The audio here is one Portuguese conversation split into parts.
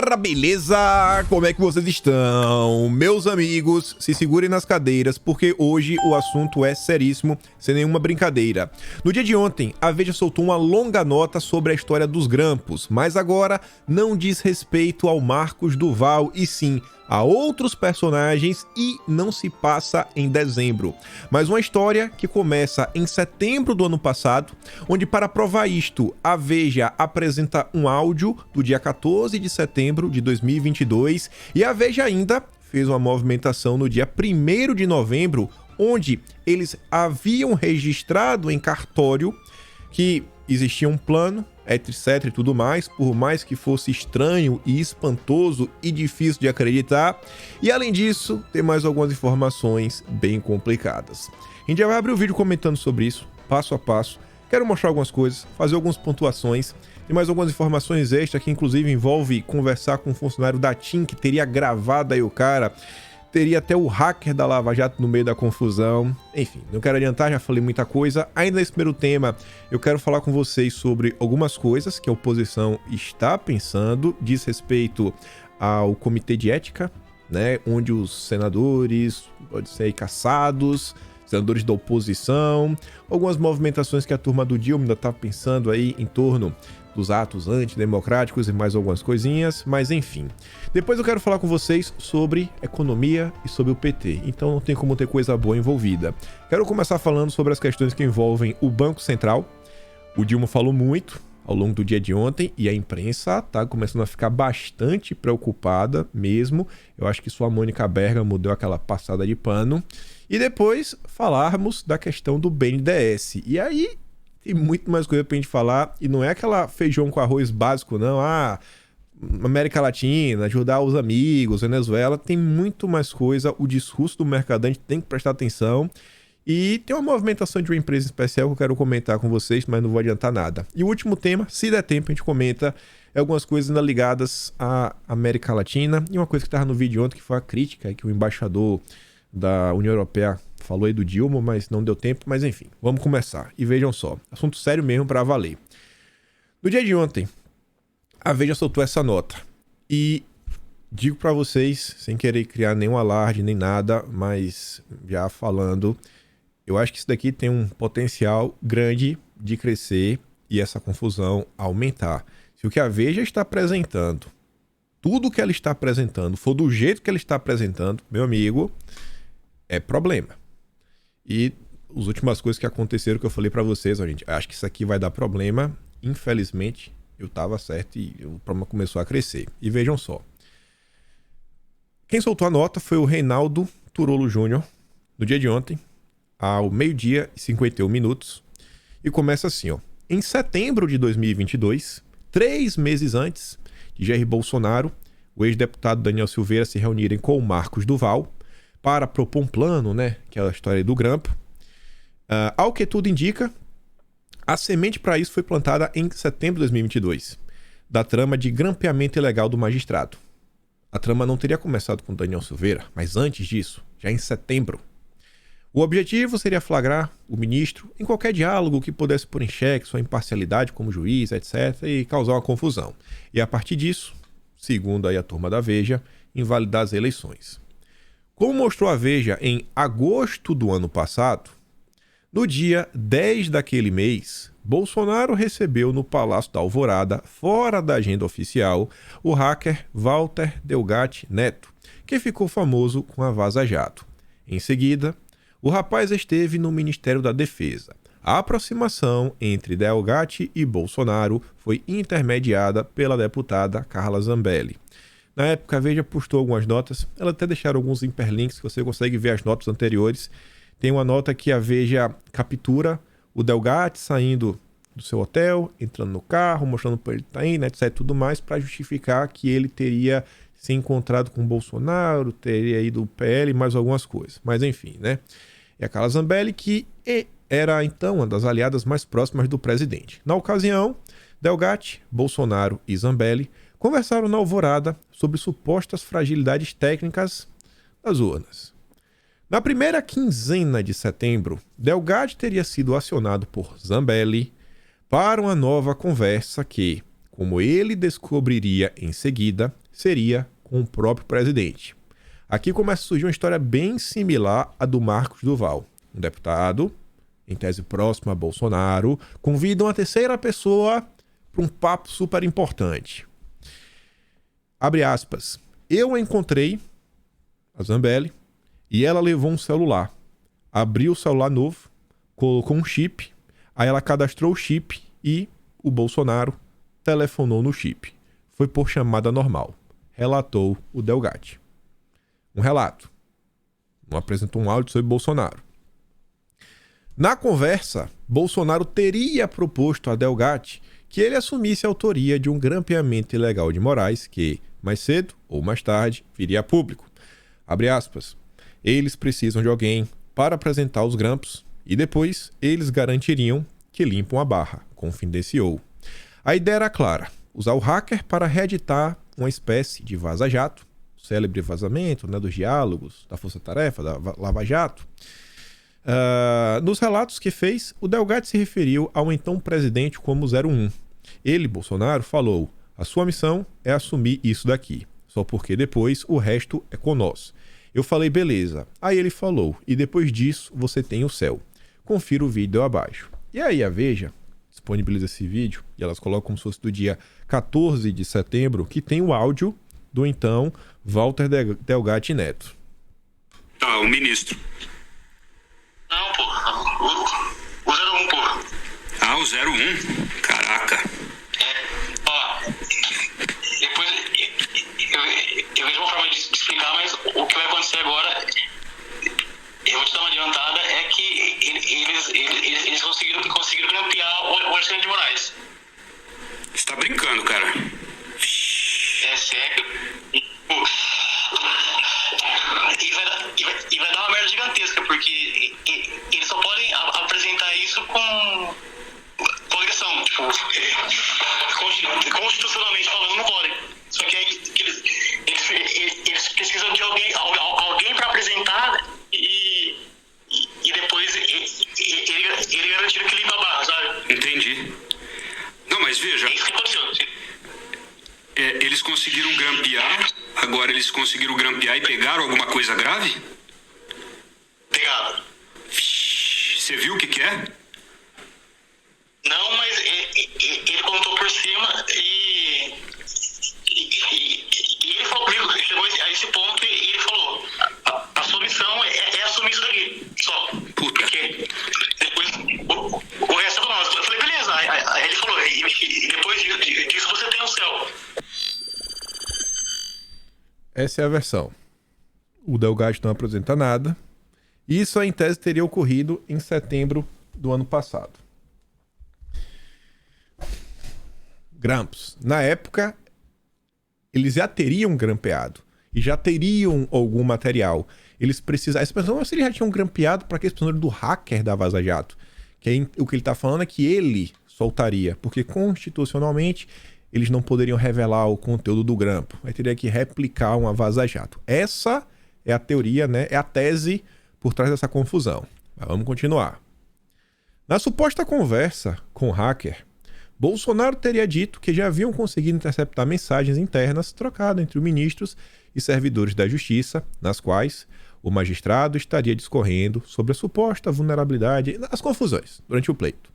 Galera, beleza? Como é que vocês estão? Meus amigos, se segurem nas cadeiras, porque hoje o assunto é seríssimo, sem nenhuma brincadeira. No dia de ontem, a Veja soltou uma longa nota sobre a história dos grampos, mas agora não diz respeito ao Marcos Duval, e sim a outros personagens, e não se passa em dezembro. Mas uma história que começa em setembro do ano passado, onde, para provar isto, a Veja apresenta um áudio do dia 14 de setembro de 2022, e a Veja ainda fez uma movimentação no dia 1º de novembro, onde eles haviam registrado em cartório que existia um plano, etc e tudo mais, por mais que fosse estranho e espantoso e difícil de acreditar. E além disso, tem mais algumas informações bem complicadas. A gente já vai abrir o vídeo comentando sobre isso, passo a passo. Quero mostrar algumas coisas, fazer algumas pontuações e mais algumas informações extras que inclusive envolve conversar com um funcionário da TIM que teria gravado aí o cara. Teria até o hacker da Lava Jato no meio da confusão. Enfim, não quero adiantar, já falei muita coisa. Ainda nesse primeiro tema, eu quero falar com vocês sobre algumas coisas que a oposição está pensando, diz respeito ao Comitê de Ética, né, onde os senadores podem ser aí caçados, senadores da oposição, algumas movimentações que a turma do Dilma ainda está pensando aí em torno dos atos antidemocráticos e mais algumas coisinhas, mas enfim. Depois eu quero falar com vocês sobre economia e sobre o PT, então não tem como ter coisa boa envolvida. Quero começar falando sobre as questões que envolvem o Banco Central. O Dilma falou muito ao longo do dia de ontem e a imprensa está começando a ficar bastante preocupada mesmo. Eu acho que sua Mônica Bergamo deu aquela passada de pano. E depois falarmos da questão do BNDES. E aí tem muito mais coisa pra gente falar, e não é aquela feijão com arroz básico, não. América Latina, ajudar os amigos, Venezuela, tem muito mais coisa. O discurso do mercadante tem que prestar atenção. E tem uma movimentação de uma empresa especial que eu quero comentar com vocês, mas não vou adiantar nada. E o último tema, se der tempo, a gente comenta algumas coisas ainda ligadas à América Latina. E uma coisa que estava no vídeo ontem, que foi a crítica que o embaixador da União Europeia falou aí do Dilma, mas não deu tempo. Mas enfim, vamos começar. E vejam só, assunto sério mesmo para valer. No dia de ontem, a Veja soltou essa nota. E digo para vocês, sem querer criar nenhum alarde nem nada, mas já falando, eu acho que isso daqui tem um potencial grande de crescer e essa confusão aumentar. Se o que a Veja está apresentando, tudo que ela está apresentando, for do jeito que ela está apresentando, meu amigo, é problema. E as últimas coisas que aconteceram que eu falei pra vocês, ó, gente, acho que isso aqui vai dar problema. Infelizmente, eu tava certo e o problema começou a crescer. E vejam só. Quem soltou a nota foi o Reinaldo Turolo Júnior, no dia de ontem, ao 12h51. E começa assim, ó. Em setembro de 2022, 3 meses antes de Jair Bolsonaro, o ex-deputado Daniel Silveira se reunirem com o Marcos Duval para propor um plano, né, que é a história do grampo. Ao que tudo indica, a semente para isso foi plantada em setembro de 2022, da trama de grampeamento ilegal do magistrado. A trama não teria começado com Daniel Silveira, mas antes disso, já em setembro. O objetivo seria flagrar o ministro em qualquer diálogo que pudesse pôr em xeque sua imparcialidade como juiz, etc., e causar uma confusão. E a partir disso, segundo aí a turma da Veja, invalidar as eleições. Como mostrou a Veja em agosto do ano passado, no dia 10 daquele mês, Bolsonaro recebeu no Palácio da Alvorada, fora da agenda oficial, o hacker Walter Delgatti Neto, que ficou famoso com a Vaza Jato. Em seguida, o rapaz esteve no Ministério da Defesa. A aproximação entre Delgatti e Bolsonaro foi intermediada pela deputada Carla Zambelli. Na época, a Veja postou algumas notas, ela até deixaram alguns hiperlinks que você consegue ver as notas anteriores. Tem uma nota que a Veja captura o Delgatti saindo do seu hotel, entrando no carro, mostrando para ele que tá indo, etc, tudo mais, para justificar que ele teria se encontrado com o Bolsonaro, teria ido o PL e mais algumas coisas. Mas enfim, né? E a Carla Zambelli, que era então uma das aliadas mais próximas do presidente. Na ocasião, Delgatti, Bolsonaro e Zambelli conversaram na Alvorada sobre supostas fragilidades técnicas das urnas. Na primeira quinzena de setembro, Delgatti teria sido acionado por Zambelli para uma nova conversa que, como ele descobriria em seguida, seria com o próprio presidente. Aqui começa a surgir uma história bem similar à do Marcos Duval. Um deputado, em tese próximo a Bolsonaro, convida uma terceira pessoa para um papo super importante. Abre aspas. Eu encontrei a Zambelli e ela levou um celular. Abriu o celular novo, colocou um chip, aí ela cadastrou o chip e o Bolsonaro telefonou no chip. Foi por chamada normal. Relatou o Delgatti. Um relato. Não apresentou um áudio sobre Bolsonaro. Na conversa, Bolsonaro teria proposto a Delgatti que ele assumisse a autoria de um grampeamento ilegal de Moraes que, mais cedo ou mais tarde, viria a público. Abre aspas. Eles precisam de alguém para apresentar os grampos e depois eles garantiriam que limpam a barra, confidenciou. A ideia era clara, usar o hacker para reeditar uma espécie de vaza-jato, célebre vazamento, né, dos diálogos, da Força Tarefa, da Lava Jato. Nos relatos que fez, o Delgatti se referiu ao então presidente como 01. Ele, Bolsonaro, falou, a sua missão é assumir isso daqui, só porque depois o resto é com nós. Eu falei, beleza. Aí ele falou, e depois disso você tem o céu. Confira o vídeo abaixo. E aí a Veja disponibiliza esse vídeo, e elas colocam como se fosse do dia 14 de setembro, que tem o áudio do então Walter Delgatti Neto. Ah, o ministro. Não, pô. O 01, pô. Ah, o 01? Caraca. Ó. Depois eu vejo uma forma de explicar, mas o que vai acontecer agora, eu vou te dar uma adiantada, é que eles conseguiram grampear o Alexandre de Moraes. Você tá brincando, cara. É sério. E vai dar uma merda gigantesca, porque eles só podem apresentar isso com agressão. Tipo, constitucionalmente falando, não podem. Só que aí eles precisam de alguém para apresentar e depois ele garantir que limpa a barra, sabe? Entendi. Não, mas veja. É isso que aconteceu. Eles conseguiram grampear, agora eles conseguiram grampear e pegaram alguma coisa grave? Pegaram. Você viu o que é? Não, mas ele contou por cima e ele falou comigo, chegou a esse ponto e ele falou, a sua missão é assumir isso daqui, só. Puta. Porque depois o resto é do nosso. Eu falei, beleza. Aí ele falou, e depois disso você tem o céu. Essa é a versão. O Delgatti não apresenta nada. Isso, em tese, teria ocorrido em setembro do ano passado. Grampos. Na época, eles já teriam grampeado. E já teriam algum material. Eles precisavam... Essa pessoa, se eles já tinham grampeado, para que esse pessoa do hacker da Vaza Jato? Que aí, o que ele está falando é que ele soltaria. Porque, constitucionalmente, eles não poderiam revelar o conteúdo do grampo. Aí teria que replicar uma Vaza Jato. Essa é a teoria, né? É a tese por trás dessa confusão. Mas vamos continuar. Na suposta conversa com o hacker, Bolsonaro teria dito que já haviam conseguido interceptar mensagens internas trocadas entre os ministros e servidores da Justiça, nas quais o magistrado estaria discorrendo sobre a suposta vulnerabilidade, as confusões durante o pleito.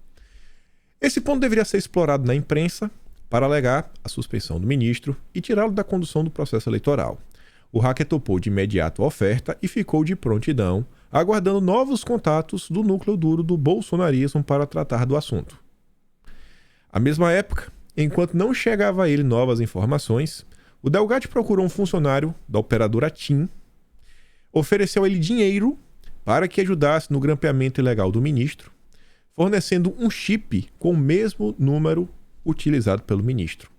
Esse ponto deveria ser explorado na imprensa para alegar a suspeição do ministro e tirá-lo da condução do processo eleitoral. O hacker topou de imediato a oferta e ficou de prontidão, aguardando novos contatos do núcleo duro do bolsonarismo para tratar do assunto. À mesma época, enquanto não chegava a ele novas informações, o Delgatti procurou um funcionário da operadora TIM, ofereceu a ele dinheiro para que ajudasse no grampeamento ilegal do ministro, fornecendo um chip com o mesmo número utilizado pelo ministro.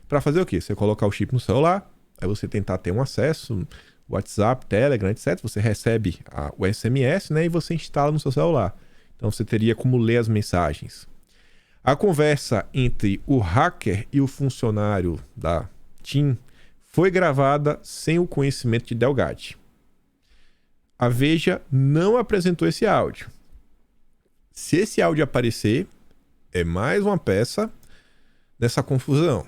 Para fazer o quê? Você colocar o chip no celular, aí você tentar ter um acesso, WhatsApp, Telegram, etc. Você recebe o SMS, né, e você instala no seu celular. Então você teria como ler as mensagens. A conversa entre o hacker e o funcionário da TIM foi gravada sem o conhecimento de Delgatti. A Veja não apresentou esse áudio. Se esse áudio aparecer, é mais uma peça dessa confusão.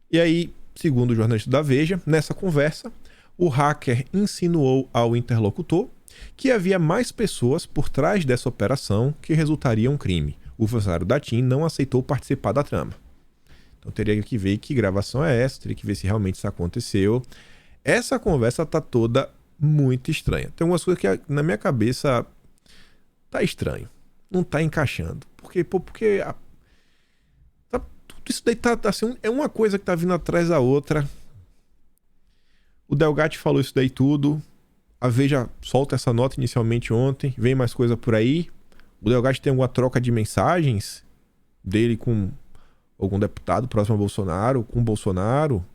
E aí, segundo o jornalista da Veja, nessa conversa, o hacker insinuou ao interlocutor que havia mais pessoas por trás dessa operação que resultaria em um crime. O funcionário da TIM não aceitou participar da trama. Então teria que ver que gravação é essa, teria que ver se realmente isso aconteceu. Essa conversa tá toda muito estranha. Tem algumas coisas que na minha cabeça tá estranho. Não tá encaixando. Porque tudo isso daí tá assim, é uma coisa que tá vindo atrás da outra. O Delgatti falou isso daí tudo. A Veja solta essa nota inicialmente ontem. Vem mais coisa por aí. O Delgatti tem alguma troca de mensagens dele com algum deputado próximo a Bolsonaro, com Bolsonaro.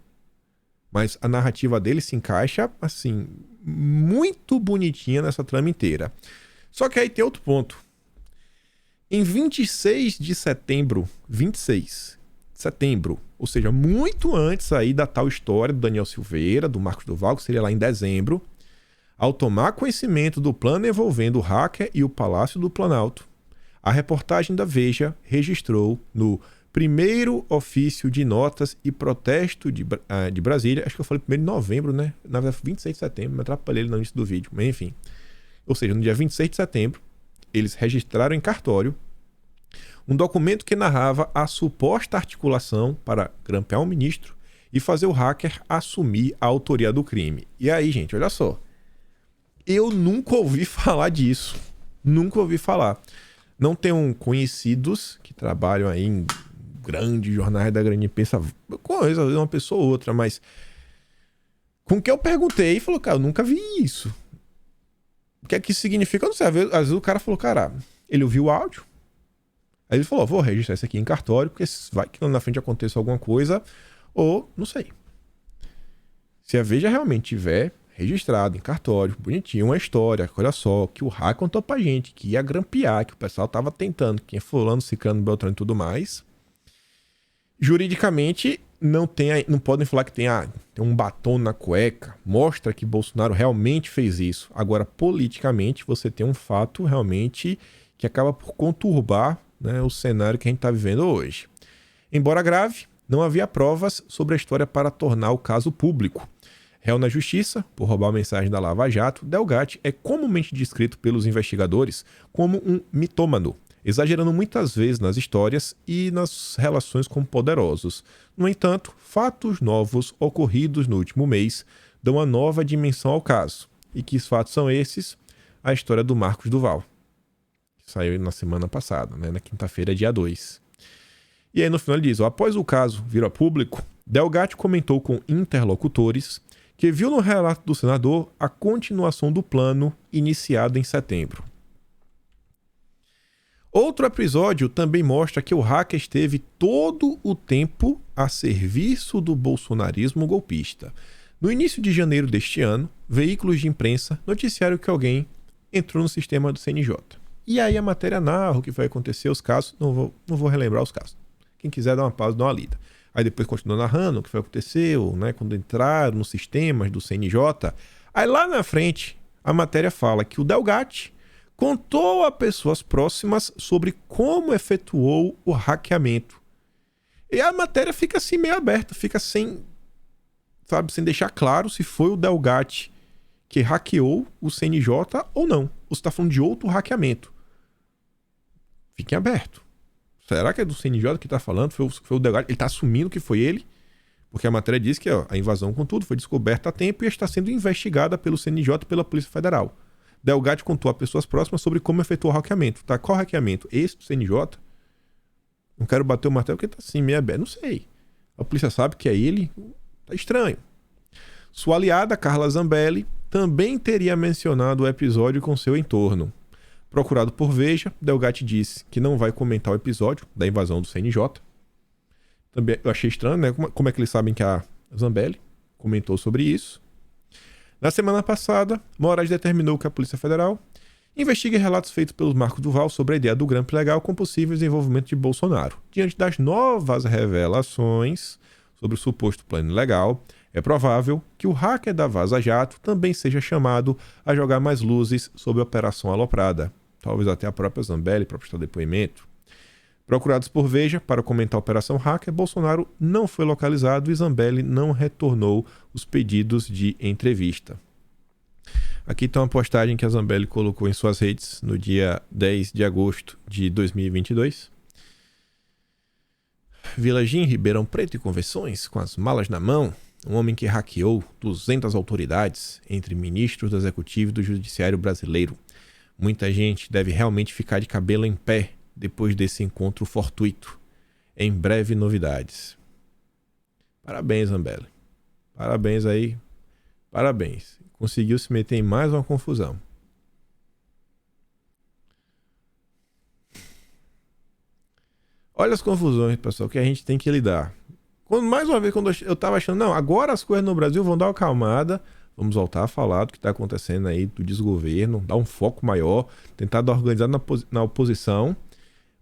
Mas a narrativa dele se encaixa, assim, muito bonitinha nessa trama inteira. Só que aí tem outro ponto. Em 26 de setembro, 26 de setembro, ou seja, muito antes aí da tal história do Daniel Silveira, do Marcos Duval, que seria lá em dezembro, ao tomar conhecimento do plano envolvendo o hacker e o Palácio do Planalto, a reportagem da Veja registrou no primeiro ofício de notas e protesto de Brasília, acho que eu falei 1º de novembro, né? Na verdade, 26 de setembro, me atrapalhei no início do vídeo, mas enfim. Ou seja, no dia 26 de setembro, eles registraram em cartório um documento que narrava a suposta articulação para grampear um ministro e fazer o hacker assumir a autoria do crime. E aí, gente, olha só. Eu nunca ouvi falar disso. Nunca ouvi falar. Não tenho conhecidos que trabalham aí em grandes jornais da grande imprensa, coisa, uma pessoa ou outra, mas com que eu perguntei, falou, cara, eu nunca vi isso. O que é que isso significa? Eu não sei. Às vezes o cara falou, cara, ele ouviu o áudio. Aí ele falou, vou registrar isso aqui em cartório, porque vai que na frente aconteça alguma coisa, ou não sei. Se a Veja realmente tiver registrado em cartório, bonitinho, uma história, olha só, que o hacker contou pra gente, que ia grampear, que o pessoal tava tentando, que é fulano, ciclano, beltrano e tudo mais. Juridicamente, não podem falar que tem um batom na cueca, mostra que Bolsonaro realmente fez isso. Agora, politicamente, você tem um fato realmente que acaba por conturbar, né, o cenário que a gente está vivendo hoje. Embora grave, não havia provas sobre a história para tornar o caso público. Réu na justiça, por roubar a mensagem da Lava Jato, Delgatti é comumente descrito pelos investigadores como um mitômano, exagerando muitas vezes nas histórias e nas relações com poderosos. No entanto, fatos novos ocorridos no último mês dão uma nova dimensão ao caso. E que fatos são esses? A história do Marcos Duval, que saiu na semana passada, né? Na quinta-feira, dia 2. E aí no final ele diz, após o caso vir a público, Delgatti comentou com interlocutores que viu no relato do senador a continuação do plano iniciado em setembro. Outro episódio também mostra que o hacker esteve todo o tempo a serviço do bolsonarismo golpista. No início de janeiro deste ano, veículos de imprensa noticiaram que alguém entrou no sistema do CNJ. E aí a matéria narra o que vai acontecer, os casos, não vou relembrar os casos. Quem quiser dar uma pausa, dá uma lida. Aí depois continua narrando o que foi aconteceu, né, quando entraram nos sistemas do CNJ. Aí lá na frente, a matéria fala que o Delgatti contou a pessoas próximas sobre como efetuou o hackeamento. E a matéria fica assim meio aberta, fica sem deixar claro se foi o Delgatti que hackeou o CNJ ou não. Ou se está falando de outro hackeamento. Fiquem aberto. Será que é do CNJ que está falando? Foi o Delgatti? Ele está assumindo que foi ele? Porque a matéria diz que a invasão, contudo, foi descoberta a tempo e está sendo investigada pelo CNJ e pela Polícia Federal. Delgatti contou a pessoas próximas sobre como efetuou o hackeamento. Tá? Qual hackeamento? Esse do CNJ? Não quero bater o martelo porque tá assim, meio aberto. Não sei. A polícia sabe que é ele. Tá estranho. Sua aliada, Carla Zambelli, também teria mencionado o episódio com seu entorno. Procurado por Veja, Delgatti disse que não vai comentar o episódio da invasão do CNJ. Também eu achei estranho, né? Como é que eles sabem que a Zambelli comentou sobre isso? Na semana passada, Moraes determinou que a Polícia Federal investigue relatos feitos pelos Marcos Duval sobre a ideia do grampo legal com possíveis envolvimento de Bolsonaro. Diante das novas revelações sobre o suposto plano ilegal, é provável que o hacker da Vaza Jato também seja chamado a jogar mais luzes sobre a Operação Aloprada. Talvez até a própria Zambelli para prestar depoimento. Procurados por Veja para comentar a Operação Hacker, Bolsonaro não foi localizado e Zambelli não retornou os pedidos de entrevista. Aqui está uma postagem que a Zambelli colocou em suas redes no dia 10 de agosto de 2022. Vilagem, Ribeirão Preto e Convenções, com as malas na mão, um homem que hackeou 200 autoridades, entre ministros do Executivo e do Judiciário brasileiro. Muita gente deve realmente ficar de cabelo em pé depois desse encontro fortuito. Em breve, novidades. Parabéns, Zambelli. Parabéns aí. Parabéns. Conseguiu se meter em mais uma confusão. Olha as confusões, pessoal, que a gente tem que lidar. Mais uma vez, quando eu tava achando, não, agora as coisas no Brasil vão dar uma acalmada, vamos voltar a falar do que está acontecendo aí, do desgoverno, dar um foco maior, tentar dar organizado na oposição.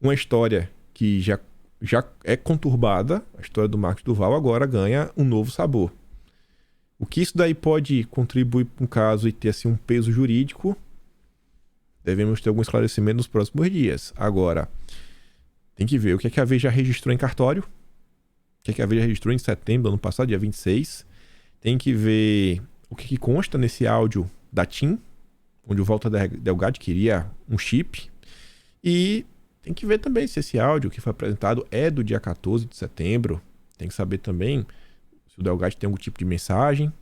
Uma história que já é conturbada, a história do Marcos Duval, agora ganha um novo sabor. O que isso daí pode contribuir para um caso e ter assim, um peso jurídico, devemos ter algum esclarecimento nos próximos dias. Agora, tem que ver o que é que a Veja registrou em cartório, o que é que a Veja registrou em setembro do ano passado, dia 26. Tem que ver o que consta nesse áudio da TIM, onde o Walter Delgado queria um chip. E tem que ver também se esse áudio que foi apresentado é do dia 14 de setembro. Tem que saber também se o Delgado tem algum tipo de mensagem.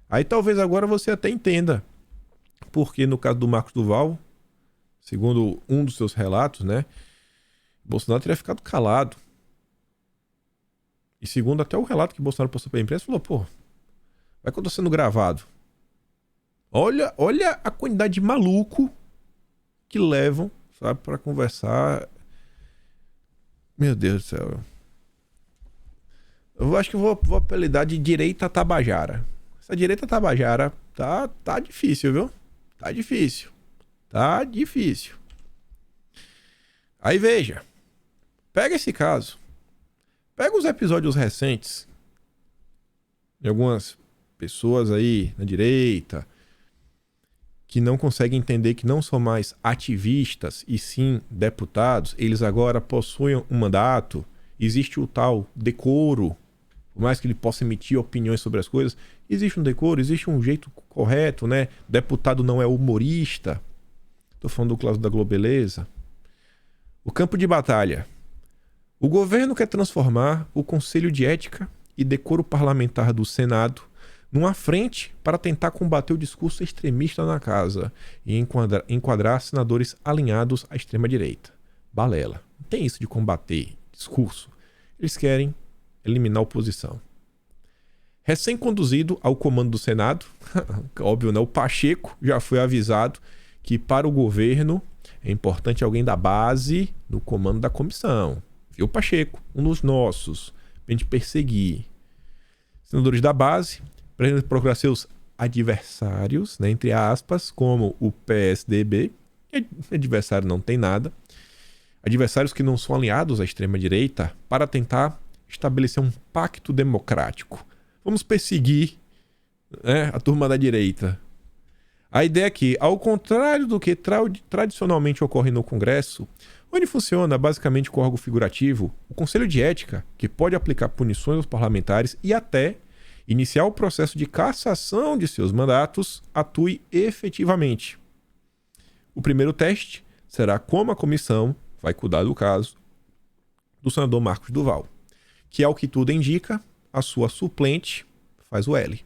Aí talvez agora você até entenda porque no caso do Marcos Duval, segundo um dos seus relatos, né, Bolsonaro teria ficado calado. E segundo até o relato que Bolsonaro postou para a imprensa, falou, pô, vai que eu tô sendo gravado. Olha a quantidade de maluco que levam, sabe, para conversar. Meu Deus do céu. Eu acho que eu vou apelidar de direita tabajara. Essa direita tabajara tá difícil, viu? Tá difícil. Tá difícil. Aí veja. Pega esse caso. Pega os episódios recentes de algumas pessoas aí na direita que não conseguem entender que não são mais ativistas e sim deputados. Eles agora possuem um mandato. Existe o tal decoro. Por mais que ele possa emitir opiniões sobre as coisas, existe um decoro, existe um jeito correto, né? Deputado não é humorista. Tô falando do caso da Globeleza. O campo de batalha. O governo quer transformar o Conselho de Ética e Decoro Parlamentar do Senado numa frente para tentar combater o discurso extremista na casa e enquadrar senadores alinhados à extrema-direita. Balela. Não tem isso de combater discurso. Eles querem eliminar a oposição. Recém-conduzido ao comando do Senado, óbvio, né? O Pacheco já foi avisado que para o governo é importante alguém da base no comando da comissão. Viu, Pacheco? Um dos nossos. Pra gente perseguir. Senadores da base pretendem procurar seus adversários, né, entre aspas, como o PSDB. Adversário não tem nada. Adversários que não são aliados à extrema-direita para tentar estabelecer um pacto democrático. Vamos perseguir, né, a turma da direita. A ideia é que, ao contrário do que tradicionalmente ocorre no Congresso, onde funciona basicamente com órgão figurativo, o Conselho de Ética, que pode aplicar punições aos parlamentares e até iniciar o processo de cassação de seus mandatos, atue efetivamente. O primeiro teste será como a comissão vai cuidar do caso do senador Marcos Duval, que, ao que tudo indica, a sua suplente faz o L.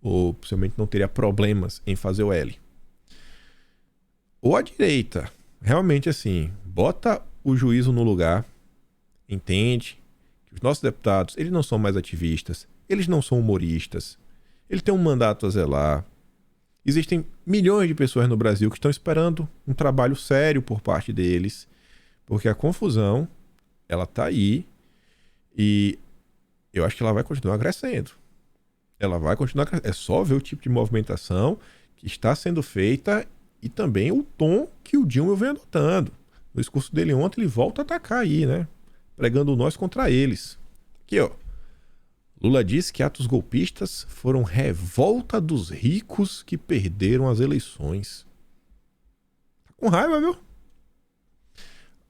Ou possivelmente não teria problemas em fazer o L. Ou a direita, realmente assim, bota o juízo no lugar, entende que os nossos deputados, eles não são mais ativistas, eles não são humoristas, eles têm um mandato a zelar. Existem milhões de pessoas no Brasil que estão esperando um trabalho sério por parte deles, porque a confusão, ela tá aí e eu acho que ela vai continuar crescendo. Ela vai continuar crescendo. É só ver o tipo de movimentação que está sendo feita e também o tom que o Dilma vem adotando. No discurso dele ontem, ele volta a atacar aí, né? Pregando nós contra eles. Aqui, ó. Lula disse que atos golpistas foram revolta dos ricos que perderam as eleições. Tá com raiva, viu?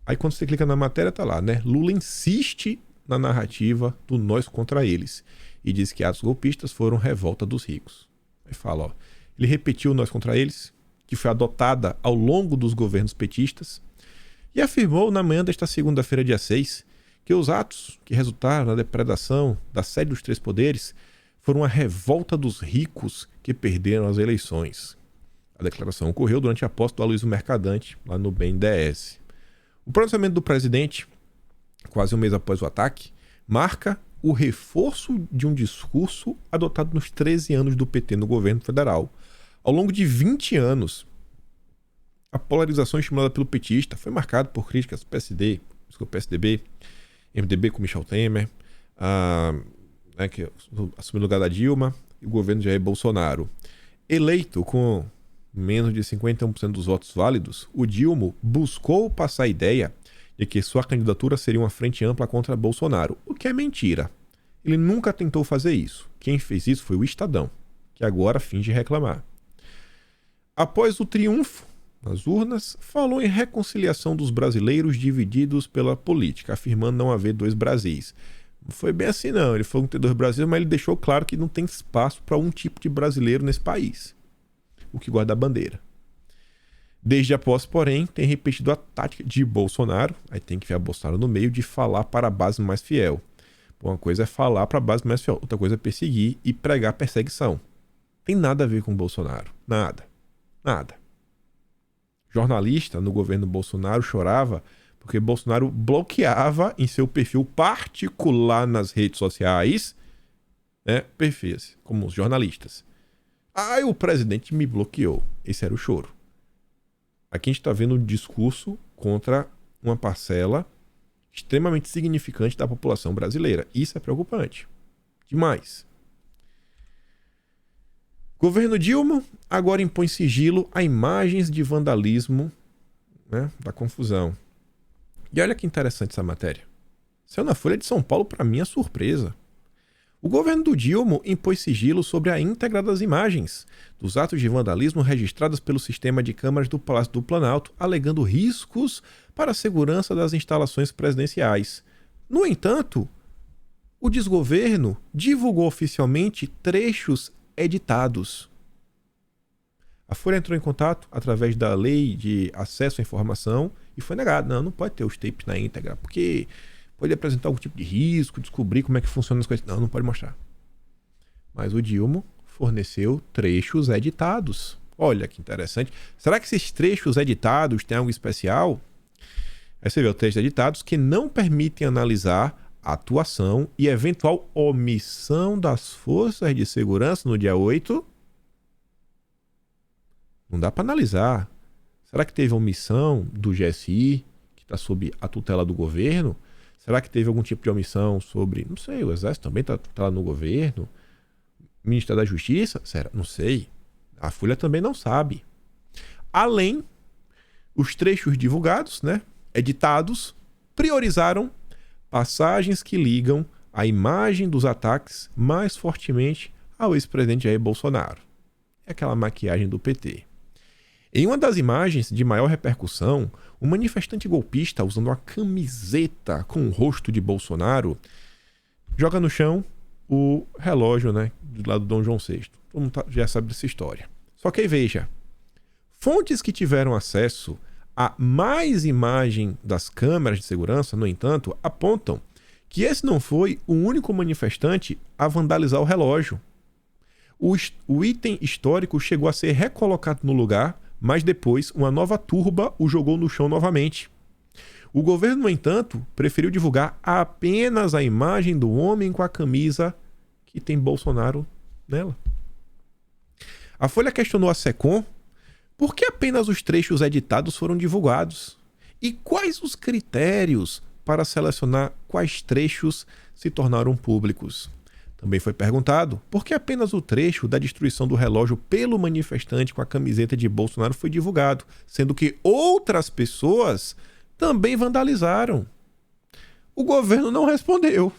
Aí quando você clica na matéria, tá lá, né? Lula insiste na narrativa do nós contra eles e diz que atos golpistas foram revolta dos ricos. Aí fala, ó, ele repetiu nós contra eles, que foi adotada ao longo dos governos petistas, e afirmou na manhã desta segunda-feira, dia 6, que os atos que resultaram na depredação da sede dos três poderes foram a revolta dos ricos que perderam as eleições. A declaração ocorreu durante a posse do Aloysio Mercadante, lá no BNDES. O pronunciamento do presidente, quase um mês após o ataque, marca o reforço de um discurso adotado nos 13 anos do PT no governo federal. Ao longo de 20 anos, a polarização estimulada pelo petista foi marcada por críticas do PSDB, MDB com Michel Temer, que assumiu o lugar da Dilma, e o governo de Jair Bolsonaro. Eleito com menos de 51% dos votos válidos, o Dilma buscou passar a ideia de que sua candidatura seria uma frente ampla contra Bolsonaro, o que é mentira. Ele nunca tentou fazer isso. Quem fez isso foi o Estadão, que agora finge reclamar. Após o triunfo nas urnas, falou em reconciliação dos brasileiros divididos pela política, afirmando não haver dois Brasis. Não foi bem assim não, ele falou que tem dois Brasis, mas ele deixou claro que não tem espaço para um tipo de brasileiro nesse país, o que guarda a bandeira. Desde a posse, porém, tem repetido a tática de Bolsonaro, aí tem que ver a Bolsonaro no meio, de falar para a base mais fiel. Uma coisa é falar para a base mais fiel, outra coisa é perseguir e pregar perseguição. Tem nada a ver com Bolsonaro, nada. Jornalista no governo Bolsonaro chorava porque Bolsonaro bloqueava em seu perfil particular nas redes sociais, perfis, como os jornalistas. O presidente me bloqueou. Esse era o choro. Aqui a gente está vendo um discurso contra uma parcela extremamente significante da população brasileira. Isso é preocupante. Demais. Governo Dilma agora impõe sigilo a imagens de vandalismo, da confusão. E olha que interessante essa matéria. Saiu na Folha de São Paulo para minha surpresa. O governo do Dilma impôs sigilo sobre a íntegra das imagens dos atos de vandalismo registrados pelo sistema de câmeras do Palácio do Planalto, alegando riscos para a segurança das instalações presidenciais. No entanto, o desgoverno divulgou oficialmente trechos editados. A Folha entrou em contato através da Lei de Acesso à Informação e foi negado. Não pode ter os tapes na íntegra, porque pode apresentar algum tipo de risco, descobrir como é que funcionam as coisas. Não pode mostrar. Mas o Dilma forneceu trechos editados. Olha que interessante. Será que esses trechos editados têm algo especial? Aí você vê os trechos editados que não permitem analisar a atuação e eventual omissão das forças de segurança no dia 8. Não dá para analisar. Será que teve omissão do GSI, que está sob a tutela do governo? Será que teve algum tipo de omissão sobre... Não sei, o Exército também está lá no governo? O Ministério da Justiça? Será? Não sei. A Folha também não sabe. Além, os trechos divulgados, editados, priorizaram passagens que ligam a imagem dos ataques mais fortemente ao ex-presidente Jair Bolsonaro. É aquela maquiagem do PT. Em uma das imagens de maior repercussão, um manifestante golpista usando uma camiseta com o rosto de Bolsonaro joga no chão o relógio, do lado do Dom João VI. Todo mundo já sabe dessa história. Só que aí veja, fontes que tiveram acesso a mais imagem das câmeras de segurança, no entanto, apontam que esse não foi o único manifestante a vandalizar o relógio. O item histórico chegou a ser recolocado no lugar, mas depois uma nova turba o jogou no chão novamente. O governo, no entanto, preferiu divulgar apenas a imagem do homem com a camisa que tem Bolsonaro nela. A Folha questionou a SECOM por que apenas os trechos editados foram divulgados e quais os critérios para selecionar quais trechos se tornaram públicos. Também foi perguntado por que apenas o trecho da destruição do relógio pelo manifestante com a camiseta de Bolsonaro foi divulgado, sendo que outras pessoas também vandalizaram. O governo não respondeu.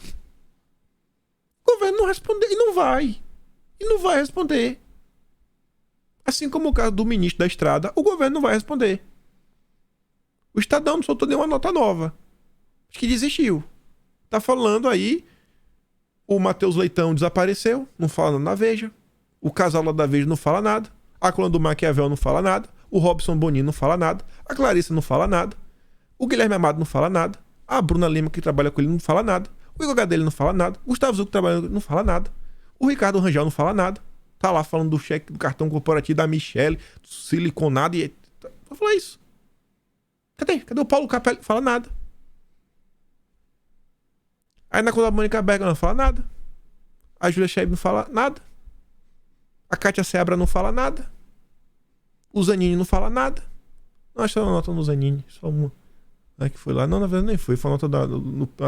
O governo não respondeu e não vai. E não vai responder. Assim como o caso do ministro da Estrada, o governo não vai responder. O Estadão não soltou nenhuma nota nova. Acho que desistiu. Tá falando aí, o Matheus Leitão desapareceu, não fala nada na Veja. O casal lá da Veja não fala nada. A coluna do Maquiavel não fala nada. O Robson Bonino não fala nada. A Clarissa não fala nada. O Guilherme Amado não fala nada. A Bruna Lima, que trabalha com ele, não fala nada. O Igor Gadelha não fala nada. O Gustavo Zucco, que trabalha com ele, não fala nada. O Ricardo Rangel não fala nada. Tá lá falando do cheque do cartão corporativo da Michelle, siliconado e... Vou falar isso. Cadê o Paulo Capelli? Não fala nada. Aí na coluna da Mônica Berger não fala nada. A Júlia Scheib não fala nada. A Kátia Seabra não fala nada. O Zanini não fala nada. Não, acho que uma nota no Zanini. Só uma. Que foi lá. Não, na verdade nem foi. Foi a nota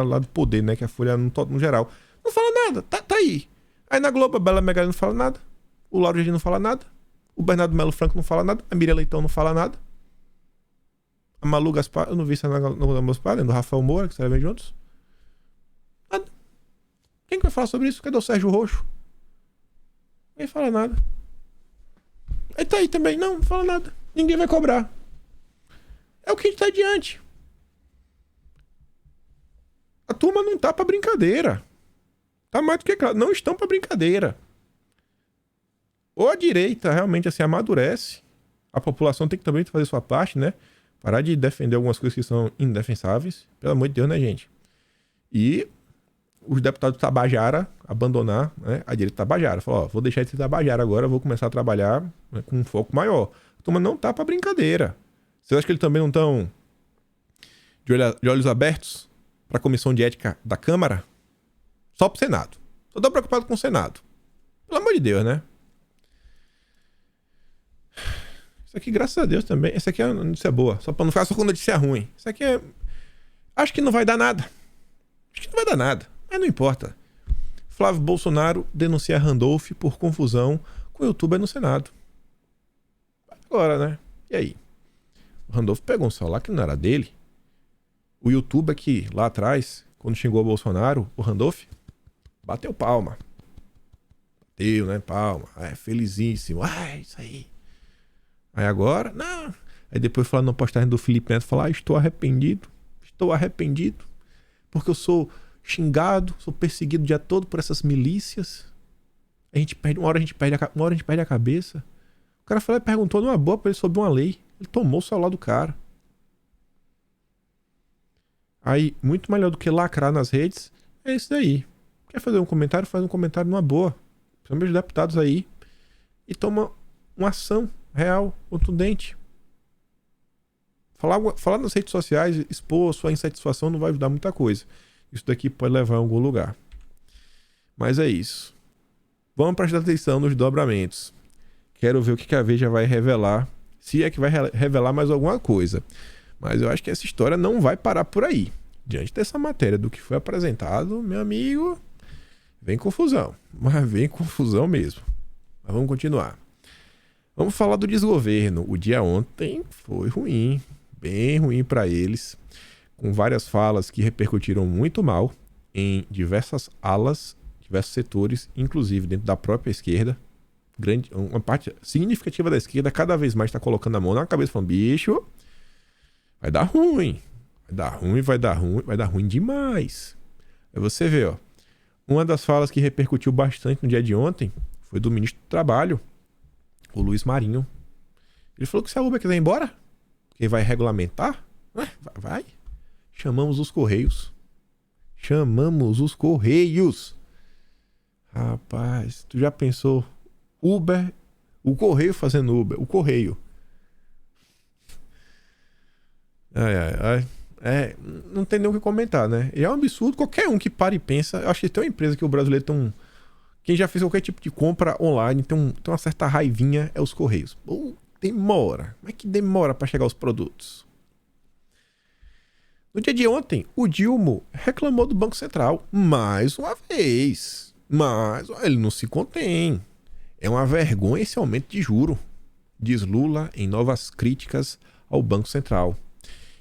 lá do Poder, né? Que a Folha no geral. Não fala nada. Tá aí. Aí na Globo, a Bela Megali não fala nada. O Lauro Jardim não fala nada. O Bernardo Melo Franco não fala nada. A Miriam Leitão não fala nada. A Malu Gaspar, eu não vi isso no Gaspar, do Rafael Moura, que escrevem juntos. Nada. Quem que vai falar sobre isso? Cadê o Sérgio Roxo? Ninguém fala nada. Aí tá aí também. Não fala nada. Ninguém vai cobrar. É o que a gente tá adiante. A turma não tá pra brincadeira. Tá mais do que claro. Não estão pra brincadeira. Ou a direita realmente assim amadurece. A população tem que também fazer sua parte, né? Parar de defender algumas coisas que são indefensáveis. Pelo amor de Deus, né, gente? E os deputados Tabajara abandonar, né, a direita Tabajara. Falar, ó, vou deixar de ser Tabajara agora, vou começar a trabalhar, né, com um foco maior. A turma não tá pra brincadeira. Vocês acham que eles também não estão de olhos abertos pra comissão de ética da Câmara? Só pro Senado. Só tô preocupado com o Senado. Pelo amor de Deus, né? Isso aqui, graças a Deus também. Essa aqui é uma notícia boa. Só pra não ficar só com notícia ruim. Isso aqui é... Acho que não vai dar nada. Acho que não vai dar nada. Mas não importa. Flávio Bolsonaro denuncia Randolph por confusão com o youtuber no Senado. Agora, né? E aí? O Randolph pegou um celular que não era dele. O youtuber que, lá atrás, quando xingou o Bolsonaro, o Randolph, bateu palma. Bateu, né? Palma. Felizíssimo. Isso aí. Aí agora, não. Aí depois falando na postagem do Felipe Neto, falar, estou arrependido, porque eu sou xingado, sou perseguido o dia todo por essas milícias. Uma hora a gente perde a cabeça. O cara falou, perguntou numa boa pra ele sobre uma lei. Ele tomou o celular do cara. Aí, muito melhor do que lacrar nas redes, é isso daí. Quer fazer um comentário? Faz um comentário numa boa. Principalmente os deputados aí. E toma uma ação real, contundente. Falar nas redes sociais, expor sua insatisfação não vai ajudar muita coisa. Isso daqui pode levar a algum lugar. Mas é isso. Vamos prestar atenção nos dobramentos. Quero ver o que a Veja vai revelar. Se é que vai revelar mais alguma coisa. Mas eu acho que essa história não vai parar por aí. Diante dessa matéria do que foi apresentado, meu amigo, vem confusão. Mas vem confusão mesmo. Mas vamos continuar. Vamos falar do desgoverno. O dia ontem foi ruim, bem ruim para eles, com várias falas que repercutiram muito mal em diversas alas, diversos setores, inclusive dentro da própria esquerda. Uma parte significativa da esquerda cada vez mais está colocando a mão na cabeça, falando, bicho, vai dar ruim, vai dar ruim demais. Aí você vê, ó, uma das falas que repercutiu bastante no dia de ontem foi do ministro do Trabalho, o Luiz Marinho. Ele falou que se a Uber quiser ir embora, que vai regulamentar, vai. Chamamos os Correios. Rapaz, tu já pensou? Uber, o Correio fazendo Uber, o Correio. Não tem nem o que comentar, né? E é um absurdo, qualquer um que para e pensa. Eu acho que tem uma empresa que o brasileiro tem quem já fez qualquer tipo de compra online tem uma certa raivinha, é os Correios. Demora. Como é que demora para chegar os produtos? No dia de ontem, o Dilma reclamou do Banco Central. Mais uma vez. Mas ele não se contém. É uma vergonha esse aumento de juro, diz Lula em novas críticas ao Banco Central.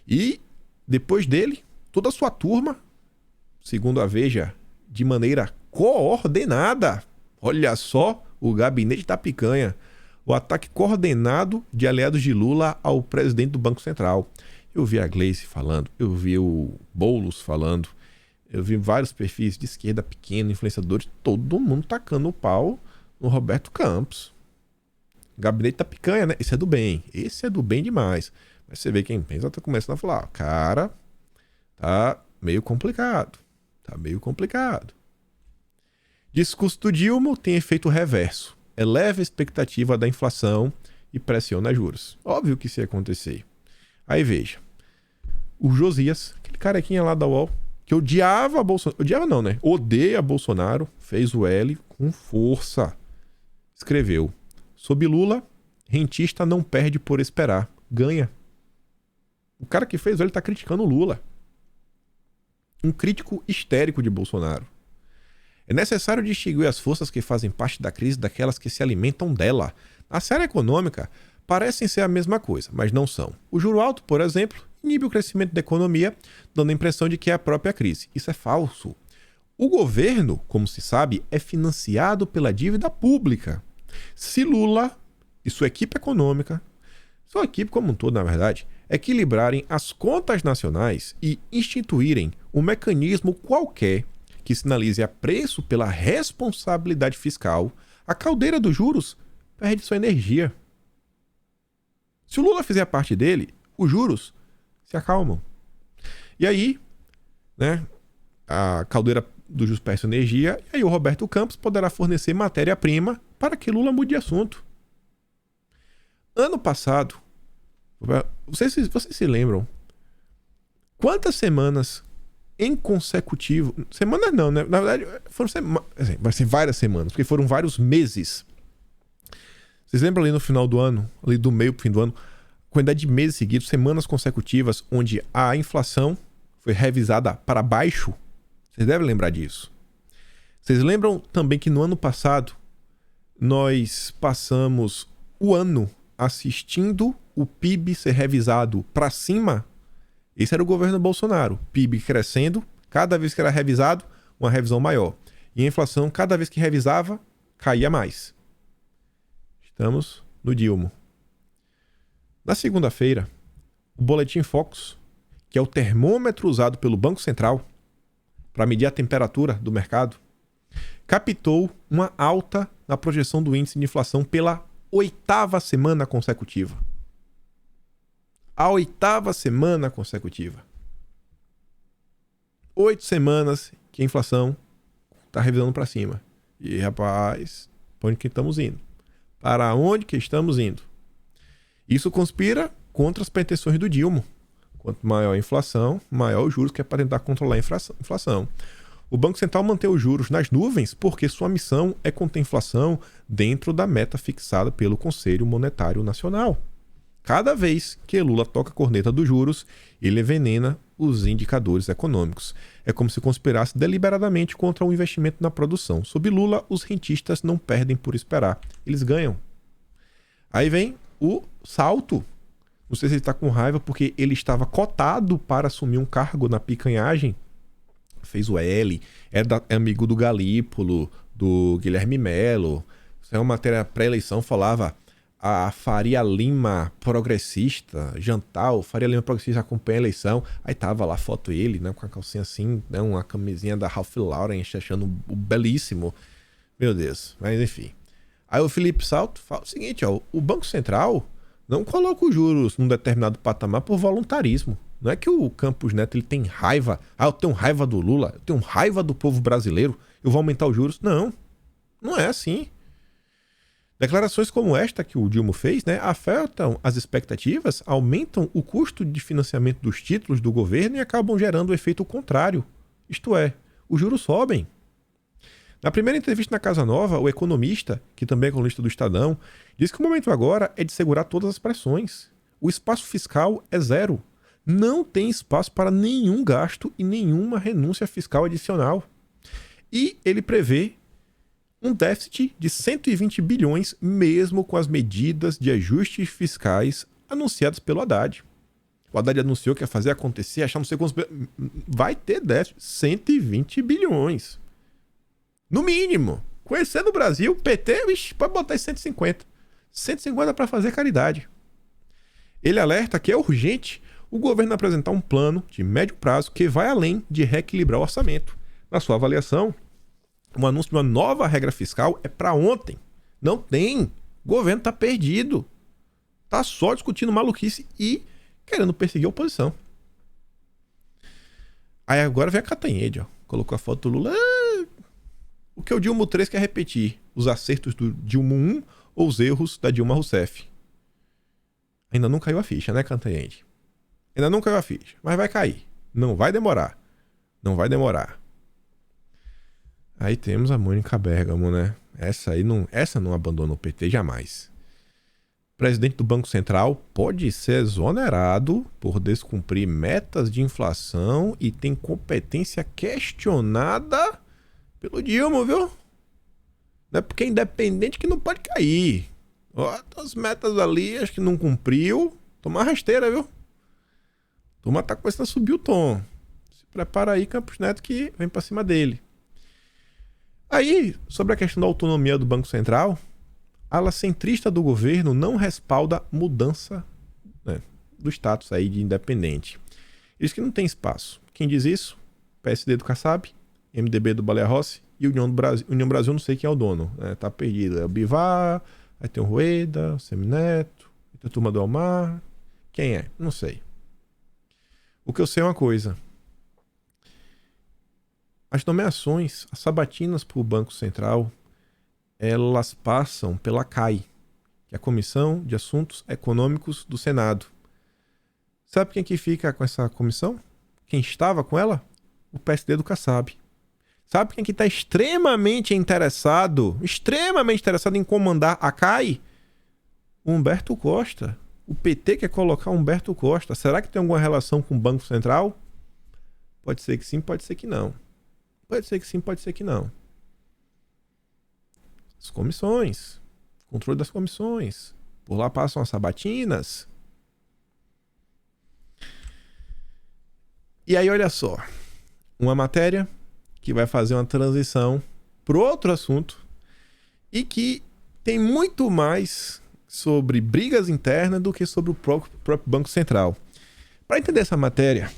E, depois dele, toda a sua turma, segundo a Veja, de maneira coordenada. Olha só, o gabinete da picanha. O ataque coordenado de aliados de Lula ao presidente do Banco Central. Eu vi a Gleice falando, eu vi o Boulos falando, eu vi vários perfis de esquerda pequeno, influenciadores, todo mundo tacando o pau no Roberto Campos. O gabinete da picanha, né? Esse é do bem demais. Mas você vê quem pensa, tá começando a falar, cara, tá meio complicado. Discurso do Dilma tem efeito reverso. Eleva a expectativa da inflação e pressiona juros. Óbvio que isso ia acontecer. Aí veja, o Josias, aquele carequinha lá da UOL, que odiava Bolsonaro, odiava não, né? Odeia Bolsonaro, fez o L com força. Escreveu, sob Lula, rentista não perde por esperar, ganha. O cara que fez o L tá criticando o Lula. Um crítico histérico de Bolsonaro. É necessário distinguir as forças que fazem parte da crise daquelas que se alimentam dela. Na seara econômica, parecem ser a mesma coisa, mas não são. O juro alto, por exemplo, inibe o crescimento da economia, dando a impressão de que é a própria crise. Isso é falso. O governo, como se sabe, é financiado pela dívida pública. Se Lula e sua equipe econômica, sua equipe como um todo, na verdade, equilibrarem as contas nacionais e instituírem um mecanismo qualquer que sinalize apreço pela responsabilidade fiscal, a caldeira dos juros perde sua energia. Se o Lula fizer a parte dele, os juros se acalmam. E aí, né, a caldeira dos juros perde sua energia, e aí o Roberto Campos poderá fornecer matéria-prima para que Lula mude de assunto. Ano passado, vocês se lembram quantas semanas em consecutivo... Semanas não, né? Na verdade, foram assim, vai ser várias semanas, porque foram vários meses. Vocês lembram ali no final do ano, ali do meio pro fim do ano, quantidade de meses seguidos, semanas consecutivas, onde a inflação foi revisada para baixo? Vocês devem lembrar disso. Vocês lembram também que no ano passado nós passamos o ano assistindo o PIB ser revisado para cima? Esse era o governo Bolsonaro. PIB crescendo, cada vez que era revisado, uma revisão maior. E a inflação, cada vez que revisava, caía mais. Estamos no Dilma. Na segunda-feira, o Boletim Focus, que é o termômetro usado pelo Banco Central para medir a temperatura do mercado, captou uma alta na projeção do índice de inflação pela 8ª semana consecutiva. A 8ª semana consecutiva. 8 semanas que a inflação está revisando para cima. E, rapaz, para onde que estamos indo? Para onde que estamos indo? Isso conspira contra as pretensões do Dilma. Quanto maior a inflação, maior os juros, que é para tentar controlar a inflação. O Banco Central mantém os juros nas nuvens porque sua missão é conter a inflação dentro da meta fixada pelo Conselho Monetário Nacional. Cada vez que Lula toca a corneta dos juros, ele envenena os indicadores econômicos. É como se conspirasse deliberadamente contra o investimento na produção. Sob Lula, os rentistas não perdem por esperar. Eles ganham. Aí vem o salto. Não sei se ele está com raiva porque ele estava cotado para assumir um cargo na picanhagem. Fez o L, é amigo do Galípolo, do Guilherme Melo. Isso é uma matéria pré-eleição, falava a Faria Lima progressista, jantar, o Faria Lima progressista acompanha a eleição. Aí tava lá a foto dele, né, com a calcinha assim, né, uma camisinha da Ralph Lauren, achando belíssimo. Meu Deus, mas enfim. Aí o Felipe Salto fala o seguinte, ó, o Banco Central não coloca os juros num determinado patamar por voluntarismo. Não é que o Campos Neto ele tem raiva. Ah, eu tenho raiva do Lula, eu tenho raiva do povo brasileiro, eu vou aumentar os juros. Não, não é assim. Declarações como esta que o Dilma fez, né, afetam as expectativas, aumentam o custo de financiamento dos títulos do governo e acabam gerando o efeito contrário. Isto é, os juros sobem. Na primeira entrevista na Casa Nova, o economista, que também é colunista do Estadão, diz que o momento agora é de segurar todas as pressões. O espaço fiscal é zero. Não tem espaço para nenhum gasto e nenhuma renúncia fiscal adicional. E ele prevê um déficit de 120 bilhões mesmo com as medidas de ajustes fiscais anunciadas pelo Haddad. O Haddad anunciou que ia fazer acontecer, achar não sei quantos... Vai ter déficit, 120 bilhões. No mínimo. Conhecendo o Brasil, o PT, pode botar 150. 150 para fazer caridade. Ele alerta que é urgente o governo apresentar um plano de médio prazo que vai além de reequilibrar o orçamento. Na sua avaliação, o anúncio de uma nova regra fiscal é para ontem. Não tem. O governo está perdido. Está só discutindo maluquice e querendo perseguir a oposição. Aí agora vem a Catanhede, ó. Colocou a foto do Lula. O que o Dilma 3 quer repetir? Os acertos do Dilma 1 ou os erros da Dilma Rousseff? Ainda não caiu a ficha, né, Catanhede? Ainda não caiu a ficha, mas vai cair. Não vai demorar. Não vai demorar. Aí temos a Mônica Bergamo, né? Essa não abandona o PT jamais. Presidente do Banco Central pode ser exonerado por descumprir metas de inflação e tem competência questionada pelo Dilma, viu? Não é porque é independente que não pode cair. Ó, as metas ali, acho que não cumpriu. Toma uma rasteira, viu? Turma tá começando a subir o tom. Se prepara aí, Campos Neto, que vem pra cima dele. Aí, sobre a questão da autonomia do Banco Central, a ala centrista do governo não respalda mudança, né, do status aí de independente. Diz que não tem espaço. Quem diz isso? PSD do Kassab, MDB do Baleia Rossi e União Brasil, não sei quem é o dono. Né? Tá perdido. É o Bivar, aí tem o Rueda, o Semineto, tem a turma do Elmar. Quem é? Não sei. O que eu sei é uma coisa. As nomeações, as sabatinas para o Banco Central, elas passam pela CAI, que é a Comissão de Assuntos Econômicos do Senado. Sabe quem que fica com essa comissão? Quem estava com ela? O PSD do Kassab. Sabe quem que está extremamente interessado em comandar a CAI? O Humberto Costa. O PT quer colocar Humberto Costa. Será que tem alguma relação com o Banco Central? Pode ser que sim, pode ser que não. Pode ser que sim, pode ser que não. As comissões. Controle das comissões. Por lá passam as sabatinas. E aí, olha só. Uma matéria que vai fazer uma transição para outro assunto e que tem muito mais sobre brigas internas do que sobre o próprio Banco Central. Para entender essa matéria,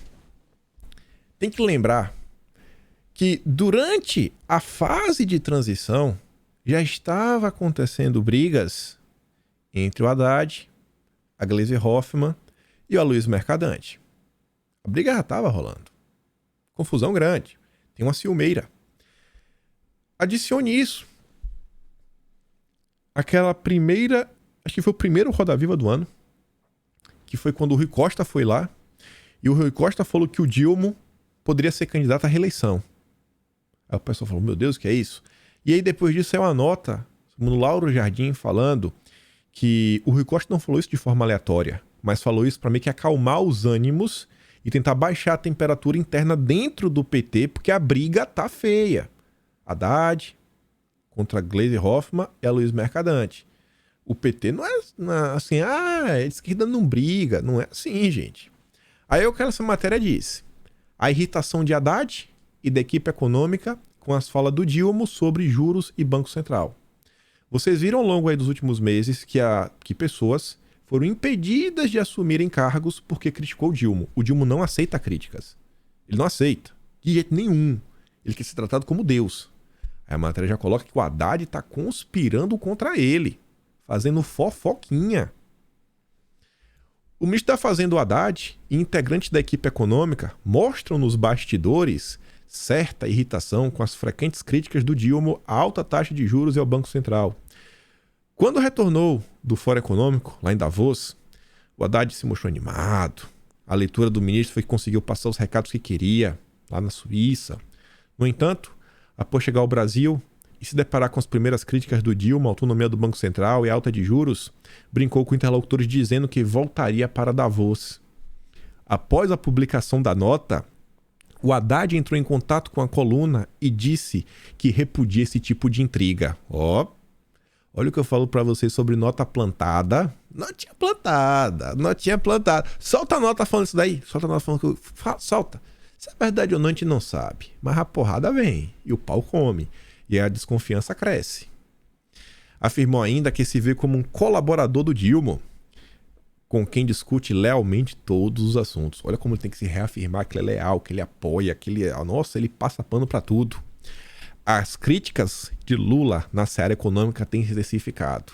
tem que lembrar que durante a fase de transição já estava acontecendo brigas entre o Haddad, a Gleisi Hoffmann e o Aloysio Mercadante. A briga já estava rolando. Confusão grande. Tem uma ciumeira. Adicione isso. Aquela primeira... Acho que foi o primeiro Roda Viva do ano. Que foi quando o Rui Costa foi lá. E o Rui Costa falou que o Dilma poderia ser candidato à reeleição. Aí o pessoal falou, meu Deus, o que é isso? E aí depois disso saiu uma nota no Lauro Jardim falando que o Rui Costa não falou isso de forma aleatória, mas falou isso para meio que acalmar os ânimos e tentar baixar a temperatura interna dentro do PT, porque a briga tá feia. Haddad contra Gleisi Hoffmann e Aloysio Mercadante. O PT não é assim, a esquerda não briga, não é assim, gente. Aí o que essa matéria disse? A irritação de Haddad e da equipe econômica com as falas do Dilma sobre juros e Banco Central. Vocês viram ao longo aí dos últimos meses que pessoas foram impedidas de assumirem cargos porque criticou o Dilma. O Dilma não aceita críticas. Ele não aceita. De jeito nenhum. Ele quer ser tratado como Deus. Aí a matéria já coloca que o Haddad está conspirando contra ele. Fazendo fofoquinha. O ministro da Fazenda, o Haddad, e integrantes da equipe econômica mostram nos bastidores certa irritação com as frequentes críticas do Dilma à alta taxa de juros e ao Banco Central. Quando retornou do Fórum Econômico, lá em Davos, o Haddad se mostrou animado. A leitura do ministro foi que conseguiu passar os recados que queria, lá na Suíça. No entanto, após chegar ao Brasil e se deparar com as primeiras críticas do Dilma à autonomia do Banco Central e alta de juros, brincou com interlocutores dizendo que voltaria para Davos. Após a publicação da nota, o Haddad entrou em contato com a coluna e disse que repudia esse tipo de intriga. Olha o que eu falo pra vocês sobre nota plantada. Notinha plantada. Solta a nota falando isso daí. Solta. Se é verdade ou não, a gente não sabe. Mas a porrada vem e o pau come. E a desconfiança cresce. Afirmou ainda que se vê como um colaborador do Dilma. com quem discute lealmente todos os assuntos. Olha como ele tem que se reafirmar que ele é leal, que ele apoia, que ele... Nossa, ele passa pano pra tudo. As críticas de Lula na seara econômica têm se intensificado.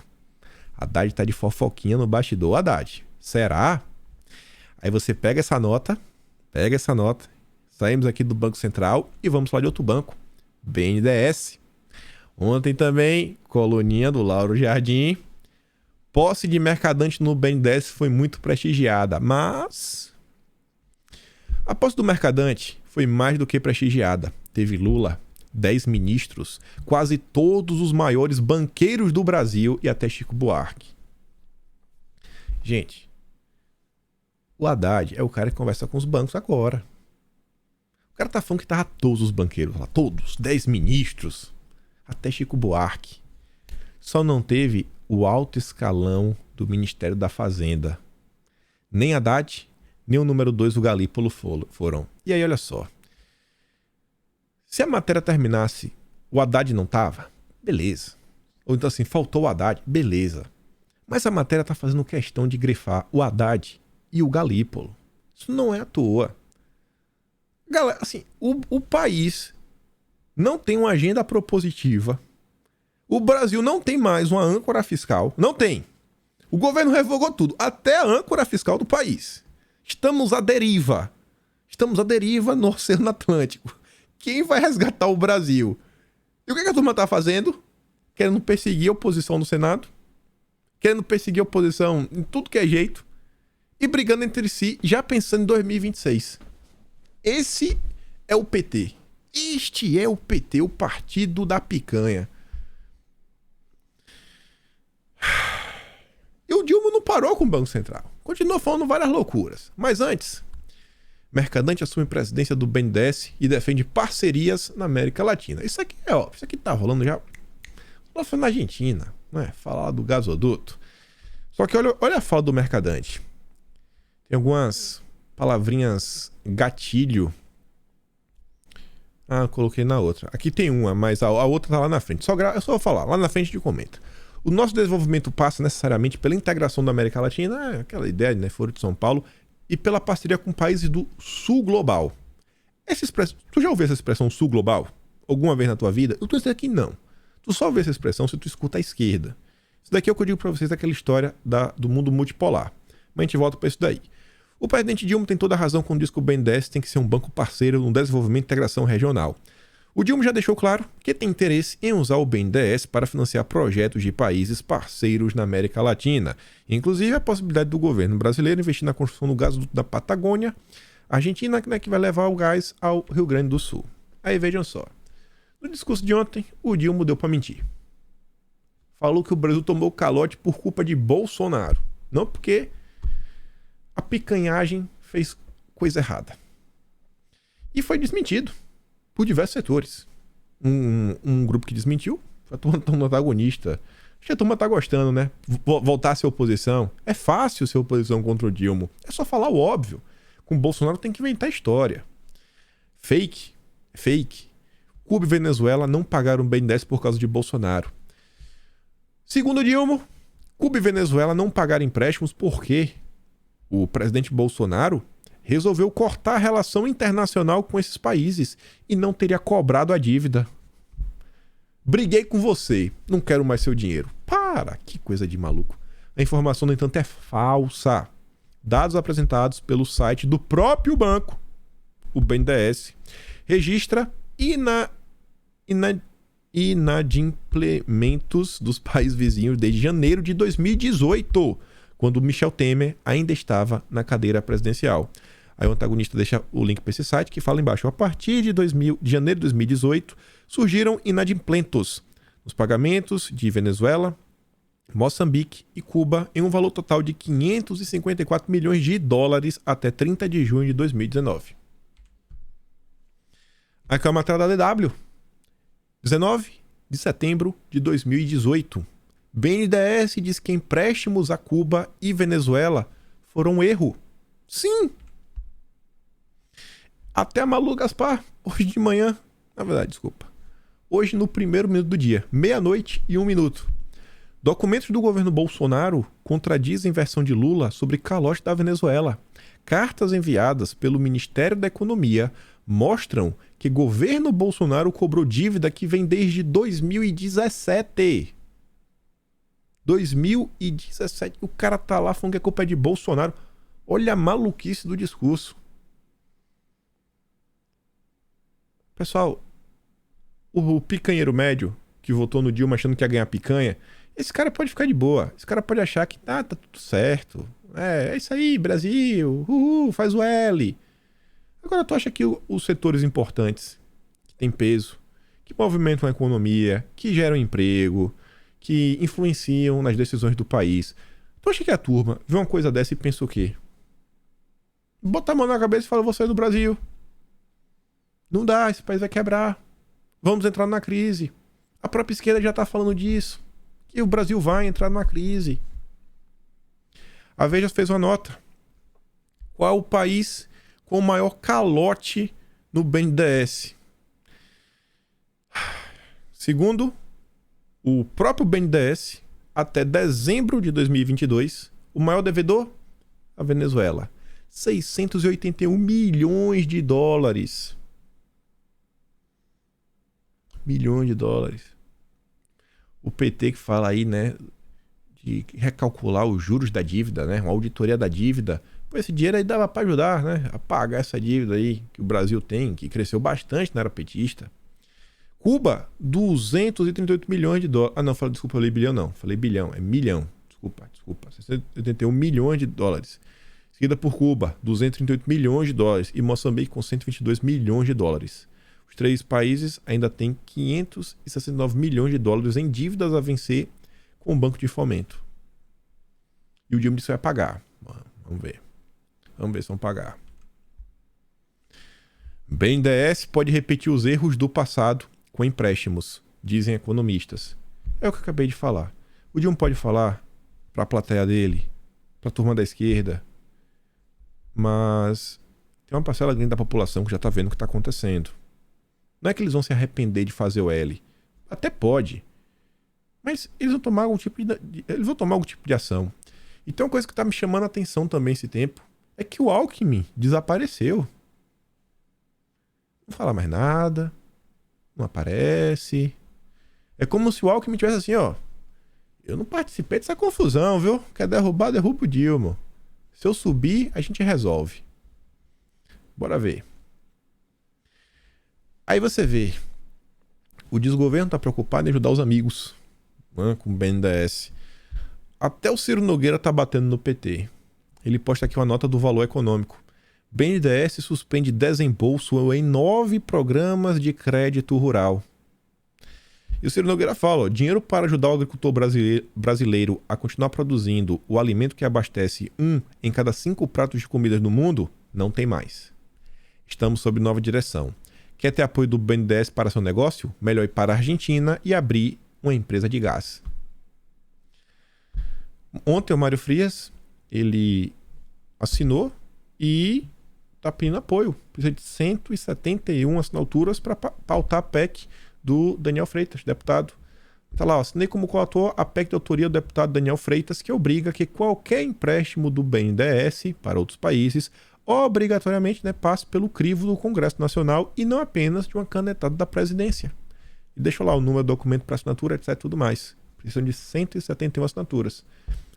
Haddad tá de fofoquinha no bastidor. Haddad, será? Aí você pega essa nota, saímos aqui do Banco Central e vamos falar de outro banco, BNDES. Ontem também, coluninha do Lauro Jardim. Posse de mercadante no BNDES foi muito prestigiada, mas a posse do mercadante foi mais do que prestigiada. Teve Lula, 10 ministros, quase todos os maiores banqueiros do Brasil e até Chico Buarque. Gente, o Haddad é o cara que conversa com os bancos agora. O cara tá falando que tava todos os banqueiros lá, todos, 10 ministros, até Chico Buarque. Só não teve o alto escalão do Ministério da Fazenda. Nem Haddad, nem o número 2, o Galípolo, foram. E aí, olha só. Se a matéria terminasse, o Haddad não tava, beleza. Ou então assim, faltou o Haddad, beleza. Mas a matéria tá fazendo questão de grifar o Haddad e o Galípolo. Isso não é à toa. Galera, assim, o país não tem uma agenda propositiva. O Brasil não tem mais uma âncora fiscal. Não tem. O governo revogou tudo, até a âncora fiscal do país. Estamos à deriva. Estamos à deriva no Oceano Atlântico. Quem vai resgatar o Brasil? E o que a turma tá fazendo? Querendo perseguir a oposição no Senado? Querendo perseguir a oposição em tudo que é jeito? E brigando entre si, já pensando em 2026. Esse é o PT. Este é o PT, o partido da picanha. E o Dilma não parou com o Banco Central. Continuou falando várias loucuras. Mas antes, mercadante assume presidência do BNDES e defende parcerias na América Latina. Isso aqui é óbvio. Isso aqui tá rolando já. Lá foi na Argentina, né? Falar do gasoduto. Só que olha a fala do mercadante. Tem algumas palavrinhas gatilho. Ah, coloquei na outra. Aqui tem uma, mas a outra tá lá na frente. Eu só vou falar. Lá na frente de comenta. O nosso desenvolvimento passa necessariamente pela integração da América Latina, aquela ideia, né, Foro de São Paulo, e pela parceria com países do Sul Global. Tu já ouviu essa expressão Sul Global? Alguma vez na tua vida? Eu tô dizendo que não. Tu só ouve essa expressão se tu escuta a esquerda. Isso daqui é o que eu digo pra vocês daquela história do mundo multipolar. Mas a gente volta pra isso daí. O presidente Dilma tem toda a razão quando diz que o BNDES tem que ser um banco parceiro no desenvolvimento e integração regional. O Dilma já deixou claro que tem interesse em usar o BNDES para financiar projetos de países parceiros na América Latina, inclusive a possibilidade do governo brasileiro investir na construção do gasoduto da Patagônia, Argentina, né, que vai levar o gás ao Rio Grande do Sul. Aí vejam só, no discurso de ontem, o Dilma deu para mentir. Falou que o Brasil tomou calote por culpa de Bolsonaro, não porque a picanhagem fez coisa errada. E foi desmentido por diversos setores. Um grupo que desmentiu foi um antagonista. Acho que a turma tá gostando, né? Voltar a ser oposição. É fácil ser oposição contra o Dilma. É só falar o óbvio. Com o Bolsonaro tem que inventar história. Fake. Cuba e Venezuela não pagaram BNDES por causa de Bolsonaro. Segundo o Dilma, Cuba e Venezuela não pagaram empréstimos porque o presidente Bolsonaro resolveu cortar a relação internacional com esses países e não teria cobrado a dívida. Briguei com você, não quero mais seu dinheiro. Para, que coisa de maluco. A informação, no entanto, é falsa. Dados apresentados pelo site do próprio banco, o BNDES, registra inadimplementos dos países vizinhos desde janeiro de 2018, quando Michel Temer ainda estava na cadeira presidencial. Aí o antagonista deixa o link para esse site que fala embaixo. A partir de janeiro de 2018, surgiram inadimplentos nos pagamentos de Venezuela, Moçambique e Cuba em um valor total de 554 milhões de dólares até 30 de junho de 2019. Aqui é a matéria da DW. 19 de setembro de 2018. BNDES diz que empréstimos a Cuba e Venezuela foram um erro. Sim! Até a Malu Gaspar, hoje de manhã, na verdade, desculpa. Hoje no primeiro minuto do dia, 00:01, Documentos do governo Bolsonaro contradizem versão de Lula sobre calote da Venezuela. Cartas enviadas pelo Ministério da Economia mostram que governo Bolsonaro cobrou dívida que vem desde 2017. 2017. O cara tá lá falando que a culpa é de Bolsonaro. Olha a maluquice do discurso. Pessoal, o picanheiro médio que votou no Dilma achando que ia ganhar picanha, esse cara pode ficar de boa. Esse cara pode achar que tá tudo certo. É isso aí, Brasil. Faz o L. Agora, tu acha que os setores importantes, que têm peso, que movimentam a economia, que geram emprego, que influenciam nas decisões do país, tu acha que a turma vê uma coisa dessa e pensa o quê? Bota a mão na cabeça e fala, vou sair do Brasil. Não dá, esse país vai quebrar. Vamos entrar na crise. A própria esquerda já tá falando disso. Que o Brasil vai entrar numa crise. A Veja fez uma nota. Qual é o país com o maior calote no BNDES? Segundo o próprio BNDES, até dezembro de 2022, o maior devedor? A Venezuela. 681 milhões de dólares. Milhões de dólares. O PT que fala aí, né, de recalcular os juros da dívida, né, uma auditoria da dívida. Pô, esse dinheiro aí dava para ajudar, né, a pagar essa dívida aí que o Brasil tem, que cresceu bastante na era petista. Cuba, 238 milhões de dólares. Ah, não, desculpa, falei bilhão não. Falei bilhão, é milhão. Desculpa. 681 milhões de dólares. Seguida por Cuba, 238 milhões de dólares. E Moçambique com 122 milhões de dólares. Os três países ainda têm 569 milhões de dólares em dívidas a vencer com o Banco de Fomento. E o Dilma disse que vai pagar. Vamos ver. Vamos ver se vão pagar. BNDES pode repetir os erros do passado com empréstimos, dizem economistas. É o que eu acabei de falar. O Dilma pode falar para a plateia dele, para a turma da esquerda, mas tem uma parcela grande da população que já está vendo o que está acontecendo. Não é que eles vão se arrepender de fazer o L. Até pode. Mas eles vão tomar algum tipo de ação. E tem uma coisa que está me chamando a atenção também esse tempo. É que o Alckmin desapareceu. Não fala mais nada. Não aparece. É como se o Alckmin tivesse assim, ó. Eu não participei dessa confusão, viu? Quer derrubar, derruba o Dilma. Se eu subir, a gente resolve. Bora ver. Aí você vê, o desgoverno está preocupado em ajudar os amigos, né, com o BNDES. Até o Ciro Nogueira está batendo no PT. Ele posta aqui uma nota do Valor Econômico. BNDES suspende desembolso em 9 programas de crédito rural. E o Ciro Nogueira fala, ó, dinheiro para ajudar o agricultor brasileiro a continuar produzindo o alimento que abastece 1 em cada 5 pratos de comida no mundo, não tem mais. Estamos sob nova direção. Quer ter apoio do BNDES para seu negócio? Melhor ir para a Argentina e abrir uma empresa de gás. Ontem o Mário Frias, ele assinou e está pedindo apoio. Precisa de 171 assinaturas para pautar a PEC do Daniel Freitas, deputado. Está lá, assinei como coautor a PEC de autoria do deputado Daniel Freitas, que obriga que qualquer empréstimo do BNDES para outros países obrigatoriamente, né, passe pelo crivo do Congresso Nacional e não apenas de uma canetada da presidência. E deixa lá o número do documento para assinatura, etc. Tudo mais. Precisam de 171 assinaturas.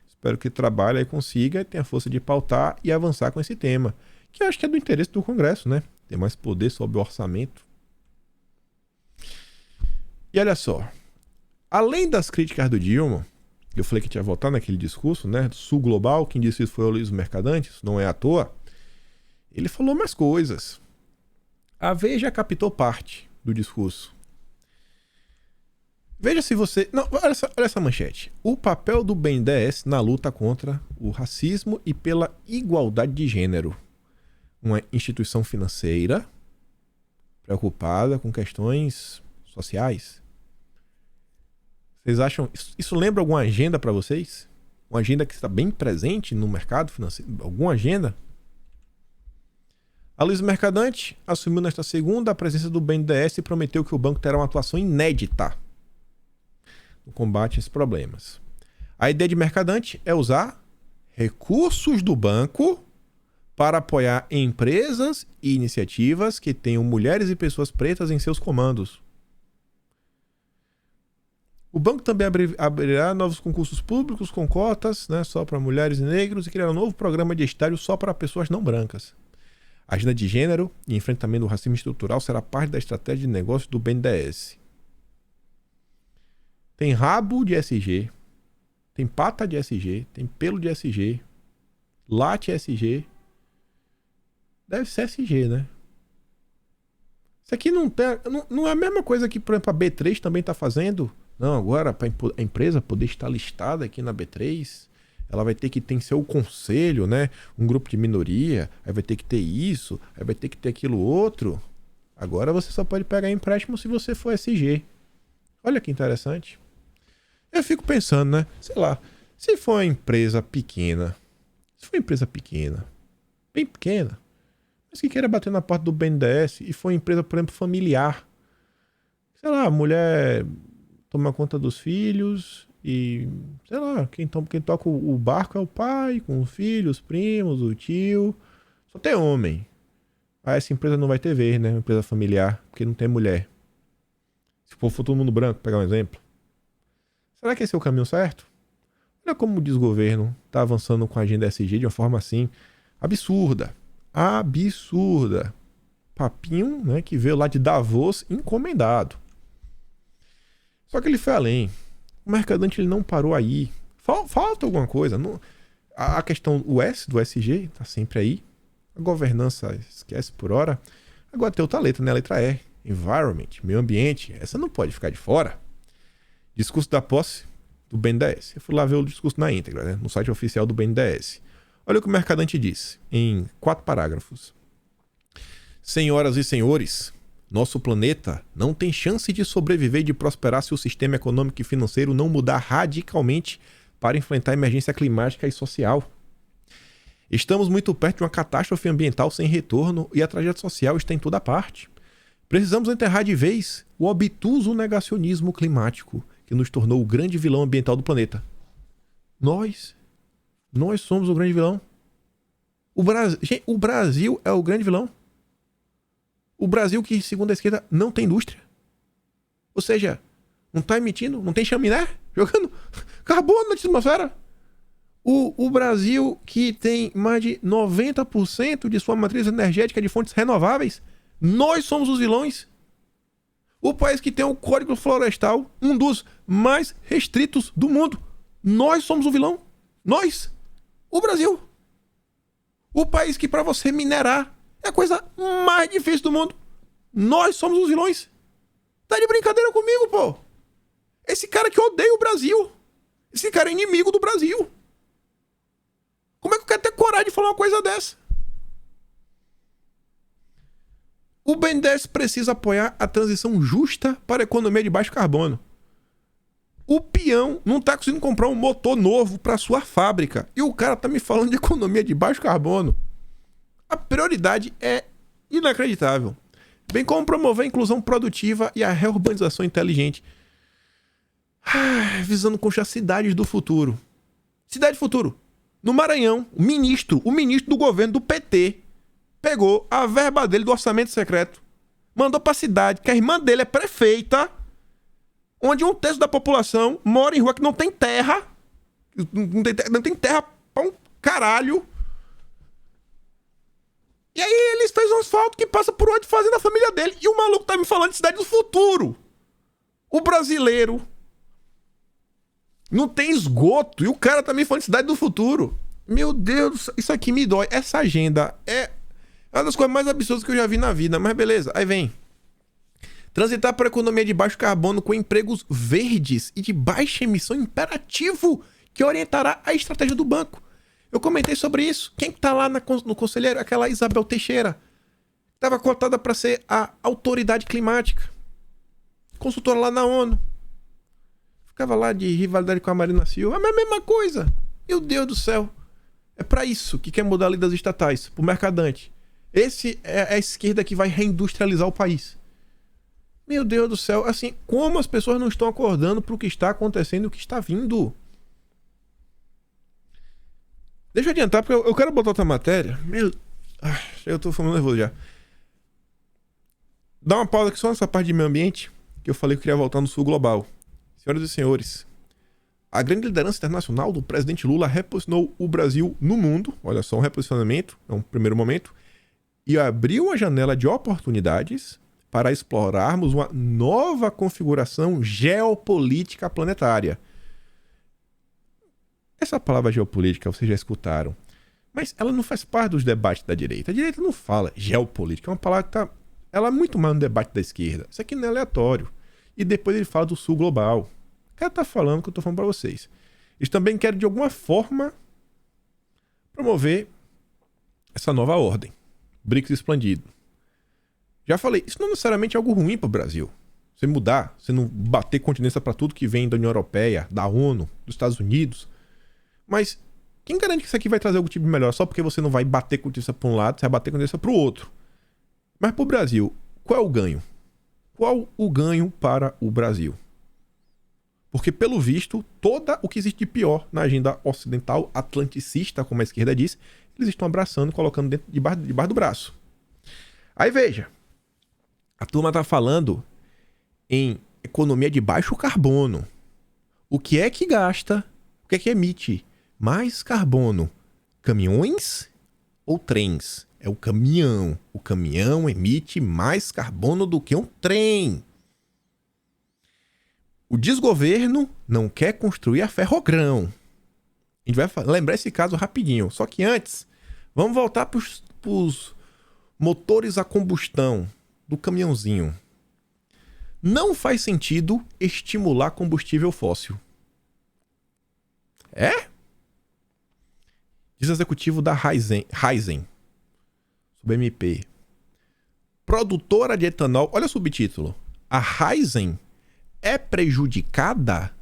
Espero que trabalhe e consiga e tenha força de pautar e avançar com esse tema, que eu acho que é do interesse do Congresso, né? Ter mais poder sobre o orçamento. E olha só, além das críticas do Dilma, eu falei que tinha votado naquele discurso, né? Sul Global, quem disse isso foi o Luiz Mercadante, isso não é à toa. Ele falou mais coisas. A Veja captou parte do discurso. Veja se você... Não, olha essa manchete. O papel do BNDES na luta contra o racismo e pela igualdade de gênero. Uma instituição financeira preocupada com questões sociais. Vocês acham... Isso lembra alguma agenda para vocês? Uma agenda que está bem presente no mercado financeiro? Alguma agenda? A Luiz Mercadante assumiu nesta segunda a presença do BNDES e prometeu que o banco terá uma atuação inédita no combate a esses problemas. A ideia de Mercadante é usar recursos do banco para apoiar empresas e iniciativas que tenham mulheres e pessoas pretas em seus comandos. O banco também abrirá novos concursos públicos com cotas, né, só para mulheres e negros, e criará um novo programa de estágio só para pessoas não brancas. A agenda de gênero e enfrentamento do racismo estrutural será parte da estratégia de negócio do BNDES. Tem rabo de SG, tem pata de SG, tem pelo de SG, late SG. Deve ser SG, né? Isso aqui não é a mesma coisa que, por exemplo, a B3 também está fazendo. Não, agora para a empresa poder estar listada aqui na B3, ela vai ter que ter seu conselho, né? Um grupo de minoria, aí vai ter que ter isso, aí vai ter que ter aquilo outro. Agora você só pode pegar empréstimo se você for SG. Olha que interessante. Eu fico pensando, né? Sei lá, se for uma empresa pequena, bem pequena, mas que queira bater na porta do BNDES e for uma empresa, por exemplo, familiar. Sei lá, a mulher toma conta dos filhos e, sei lá, quem toca o barco é o pai, com os filhos, os primos, o tio. Só tem homem. Aí essa empresa não vai ter vez, né? Uma empresa familiar, porque não tem mulher. Se for todo mundo branco, pegar um exemplo. Será que esse é o caminho certo? Olha como o desgoverno está avançando com a agenda SG de uma forma assim absurda. Absurda. Papinho, né, que veio lá de Davos encomendado. Só que ele foi além. O Mercadante ele não parou aí. Falta alguma coisa. A questão, o S do SG está sempre aí. A governança, esquece por hora. Agora tem outra letra, né? A letra E. Environment, meio ambiente. Essa não pode ficar de fora. Discurso da posse do BNDES. Eu fui lá ver o discurso na íntegra, né? No site oficial do BNDES. Olha o que o Mercadante disse, em 4 parágrafos. Senhoras e senhores, nosso planeta não tem chance de sobreviver e de prosperar se o sistema econômico e financeiro não mudar radicalmente para enfrentar a emergência climática e social. Estamos muito perto de uma catástrofe ambiental sem retorno e a tragédia social está em toda parte. Precisamos enterrar de vez o obtuso negacionismo climático que nos tornou o grande vilão ambiental do planeta. Nós somos o grande vilão. O Brasil é o grande vilão. O Brasil que, segundo a esquerda, não tem indústria. Ou seja, não está emitindo, não tem chaminé jogando carbono na atmosfera. O Brasil que tem mais de 90% de sua matriz energética de fontes renováveis. Nós somos os vilões. O país que tem o Código Florestal, um dos mais restritos do mundo. Nós somos o vilão. Nós. O Brasil. O país que para você minerar é a coisa mais difícil do mundo. Nós somos os vilões. Tá de brincadeira comigo, pô. Esse cara que odeia o Brasil. Esse cara é inimigo do Brasil. Como é que eu quero ter coragem de falar uma coisa dessa? O BNDES precisa apoiar a transição justa para a economia de baixo carbono. O peão não está conseguindo comprar um motor novo para sua fábrica. E o cara tá me falando de economia de baixo carbono. A prioridade é inacreditável. Bem como promover a inclusão produtiva e a reurbanização inteligente. Visando construir as cidades do futuro. Cidade do futuro. No Maranhão, o ministro do governo do PT pegou a verba dele do orçamento secreto, mandou pra cidade, que a irmã dele é prefeita, onde 1/3 da população mora em rua que não tem terra. Não tem terra pra um caralho. E aí eles fez um asfalto que passa por onde fazendo a família dele. E o maluco tá me falando de cidade do futuro. O brasileiro não tem esgoto. E o cara tá me falando de cidade do futuro. Meu Deus, isso aqui me dói. Essa agenda é uma das coisas mais absurdas que eu já vi na vida. Mas beleza, aí vem. Transitar para a economia de baixo carbono com empregos verdes e de baixa emissão imperativo que orientará a estratégia do banco. Eu comentei sobre isso. Quem tá lá no conselheiro? Aquela Isabel Teixeira. Estava cotada para ser a autoridade climática. Consultora lá na ONU. Ficava lá de rivalidade com a Marina Silva. É a mesma coisa. Meu Deus do céu. É para isso que quer mudar a lei das estatais. Pro Mercadante. Esse é a esquerda que vai reindustrializar o país. Meu Deus do céu. Assim, como as pessoas não estão acordando pro que está acontecendo e o que está vindo. Deixa eu adiantar, porque eu quero botar outra matéria. Eu tô ficando nervoso já. Dá uma pausa aqui só nessa parte de meio ambiente, que eu falei que eu queria voltar no sul global. Senhoras e senhores, a grande liderança internacional do presidente Lula reposicionou o Brasil no mundo. Olha só, um reposicionamento, é um primeiro momento. E abriu uma janela de oportunidades para explorarmos uma nova configuração geopolítica planetária. Essa palavra geopolítica vocês já escutaram, mas ela não faz parte dos debates da direita. A direita não fala geopolítica, é uma palavra que ela é muito mais no debate da esquerda. Isso aqui não é aleatório. E depois ele fala do sul global. O cara tá falando o que eu tô falando para vocês. Eles também querem, de alguma forma, promover essa nova ordem. BRICS expandido. Já falei, isso não é necessariamente algo ruim para o Brasil. Você mudar, você não bater continência para tudo que vem da União Europeia, da ONU, dos Estados Unidos. Mas quem garante que isso aqui vai trazer algum tipo de melhor? Só porque você não vai bater continência para um lado, você vai bater continência para o outro. Mas para o Brasil, qual é o ganho? Qual o ganho para o Brasil? Porque, pelo visto, todo o que existe de pior na agenda ocidental, atlanticista, como a esquerda diz, eles estão abraçando, colocando debaixo do braço. Aí veja, a turma está falando em economia de baixo carbono. O que é que gasta, o que é que emite mais carbono? Caminhões ou trens? É o caminhão. O caminhão emite mais carbono do que um trem. O desgoverno não quer construir a Ferrogrão. A gente vai lembrar esse caso rapidinho. Só que antes, vamos voltar para os motores a combustão do caminhãozinho. Não faz sentido estimular combustível fóssil. É? Diz o executivo da Raízen, sub MP. Produtora de etanol. Olha o subtítulo. A Raízen é prejudicada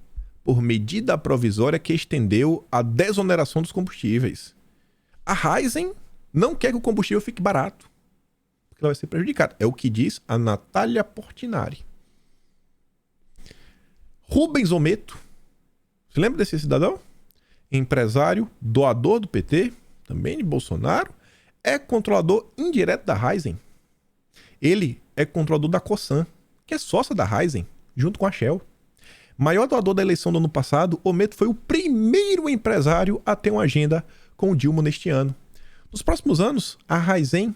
por medida provisória que estendeu a desoneração dos combustíveis. A Raízen não quer que o combustível fique barato, porque ela vai ser prejudicada. É o que diz a Natália Portinari. Rubens Ometo, você lembra desse cidadão? Empresário, doador do PT, também de Bolsonaro, é controlador indireto da Raízen. Ele é controlador da Cosan, que é sócia da Raízen, junto com a Shell. Maior doador da eleição do ano passado, Ometo foi o primeiro empresário a ter uma agenda com o Dilma neste ano. Nos próximos anos, a Raízen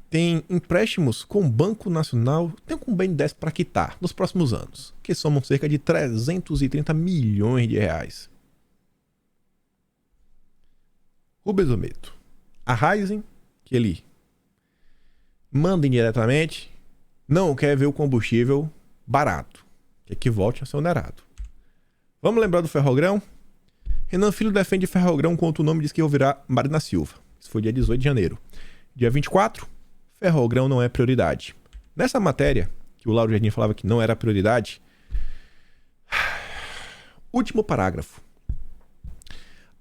tem empréstimos com o Banco Nacional, tem com o BNDES para quitar nos próximos anos, que somam cerca de 330 milhões de reais. Rubens Ometo. A Raízen, que ele manda indiretamente, não quer ver o combustível barato, quer que volte a ser onerado. Vamos lembrar do Ferrogrão? Renan Filho defende Ferrogrão contra o nome diz que ouvirá Marina Silva. Isso foi dia 18 de janeiro. Dia 24, Ferrogrão não é prioridade. Nessa matéria, que o Lauro Jardim falava que não era prioridade, último parágrafo.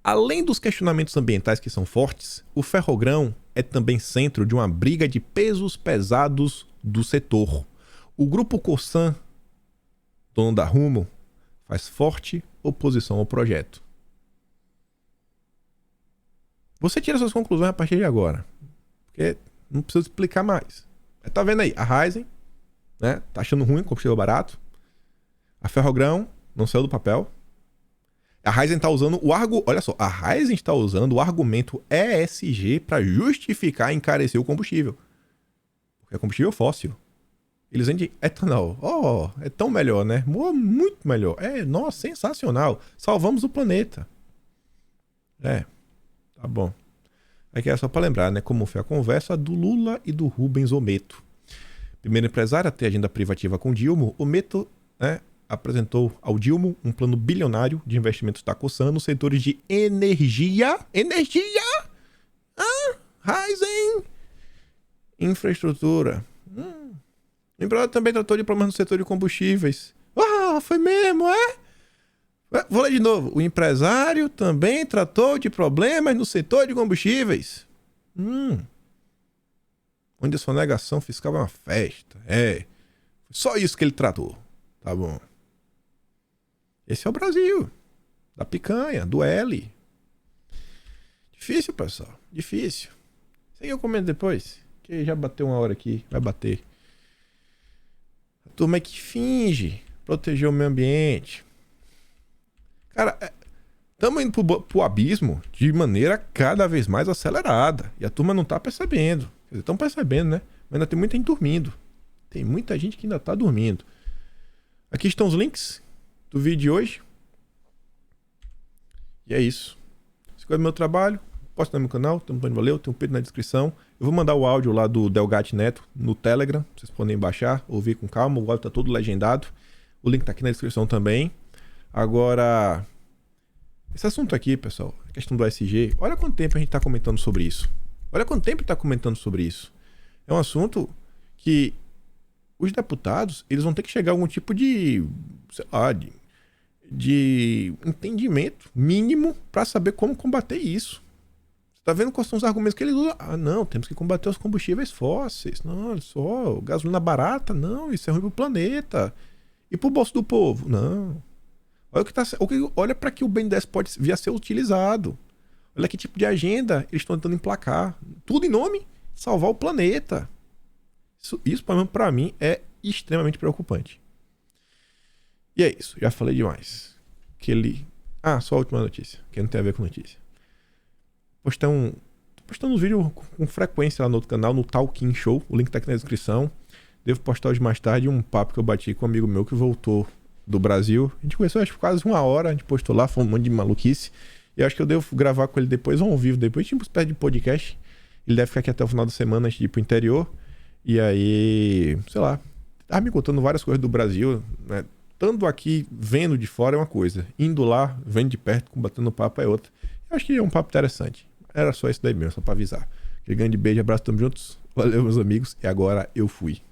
Além dos questionamentos ambientais que são fortes, o Ferrogrão é também centro de uma briga de pesos pesados do setor. O grupo Cosan, dono da Rumo, faz forte oposição ao projeto. Você tira suas conclusões a partir de agora, porque não precisa explicar mais. Tá vendo aí, a Raízen, né, tá achando ruim combustível barato. A Ferrogrão não saiu do papel. A Raízen está usando olha só, a Raízen está usando o argumento ESG para justificar encarecer o combustível. Porque é combustível fóssil. Eles vendem etanol. É tão melhor, né? Muito melhor. Nossa, sensacional. Salvamos o planeta. Tá bom. Aqui é só para lembrar, né? Como foi a conversa do Lula e do Rubens Ometo. Primeiro empresário a ter agenda privativa com Dilma, Ometo, né, apresentou ao Dilma um plano bilionário de investimentos da Cosan nos setores de energia, Raízen, infraestrutura. O empresário também tratou de problemas no setor de combustíveis. Foi mesmo, é? Vou ler de novo. O empresário também tratou de problemas no setor de combustíveis. Onde a sonegação fiscal é uma festa. Só isso que ele tratou. Tá bom. Esse é o Brasil. Da picanha, do L. Difícil, pessoal. Difícil. Isso aí eu comento depois. Que já bateu uma hora aqui. Vai bater. A turma é que finge proteger o meio ambiente. Cara, estamos indo pro abismo de maneira cada vez mais acelerada. E a turma não tá percebendo. Quer dizer, estão percebendo, né? Mas ainda tem muita gente dormindo. Tem muita gente que ainda tá dormindo. Aqui estão os links do vídeo de hoje. E é isso. Se gosta do meu trabalho, posta no meu canal. Tem um plano valeu, tem um Pedro na descrição. Eu vou mandar o áudio lá do Delgatti Neto no Telegram. Vocês podem baixar, ouvir com calma. O áudio tá todo legendado. O link tá aqui na descrição também. Agora, esse assunto aqui, pessoal, a questão do ESG, olha quanto tempo a gente tá comentando sobre isso. Olha quanto tempo tá comentando sobre isso. É um assunto que os deputados, eles vão ter que chegar a algum tipo de, sei lá, de entendimento mínimo para saber como combater isso. Você tá vendo quais são os argumentos que eles usam? Ah, não, temos que combater os combustíveis fósseis. Não, olha só, gasolina barata, não, isso é ruim pro planeta. E pro bolso do povo? Não. Olha para que o BNDES pode vir a ser utilizado. Olha que tipo de agenda eles estão tentando emplacar. Tudo em nome de salvar o planeta. Isso para mim é extremamente preocupante. E é isso, já falei demais. Só a última notícia, que não tem a ver com notícia. Tô postando uns vídeos com frequência lá no outro canal, no Talking Show. O link tá aqui na descrição. Devo postar hoje mais tarde um papo que eu bati com um amigo meu que voltou do Brasil. A gente conversou acho que quase uma hora, a gente postou lá, foi um monte de maluquice. E eu acho que eu devo gravar com ele depois, ao vivo depois, tipo uma espécie de podcast. Ele deve ficar aqui até o final da semana antes de ir pro interior. E aí, sei lá, tava me contando várias coisas do Brasil, né? Estando aqui, vendo de fora é uma coisa. Indo lá, vendo de perto, batendo papo é outra. Eu acho que é um papo interessante. Era só isso daí mesmo, só pra avisar. Aquele grande beijo, abraço, tamo juntos. Valeu, meus amigos. E agora eu fui.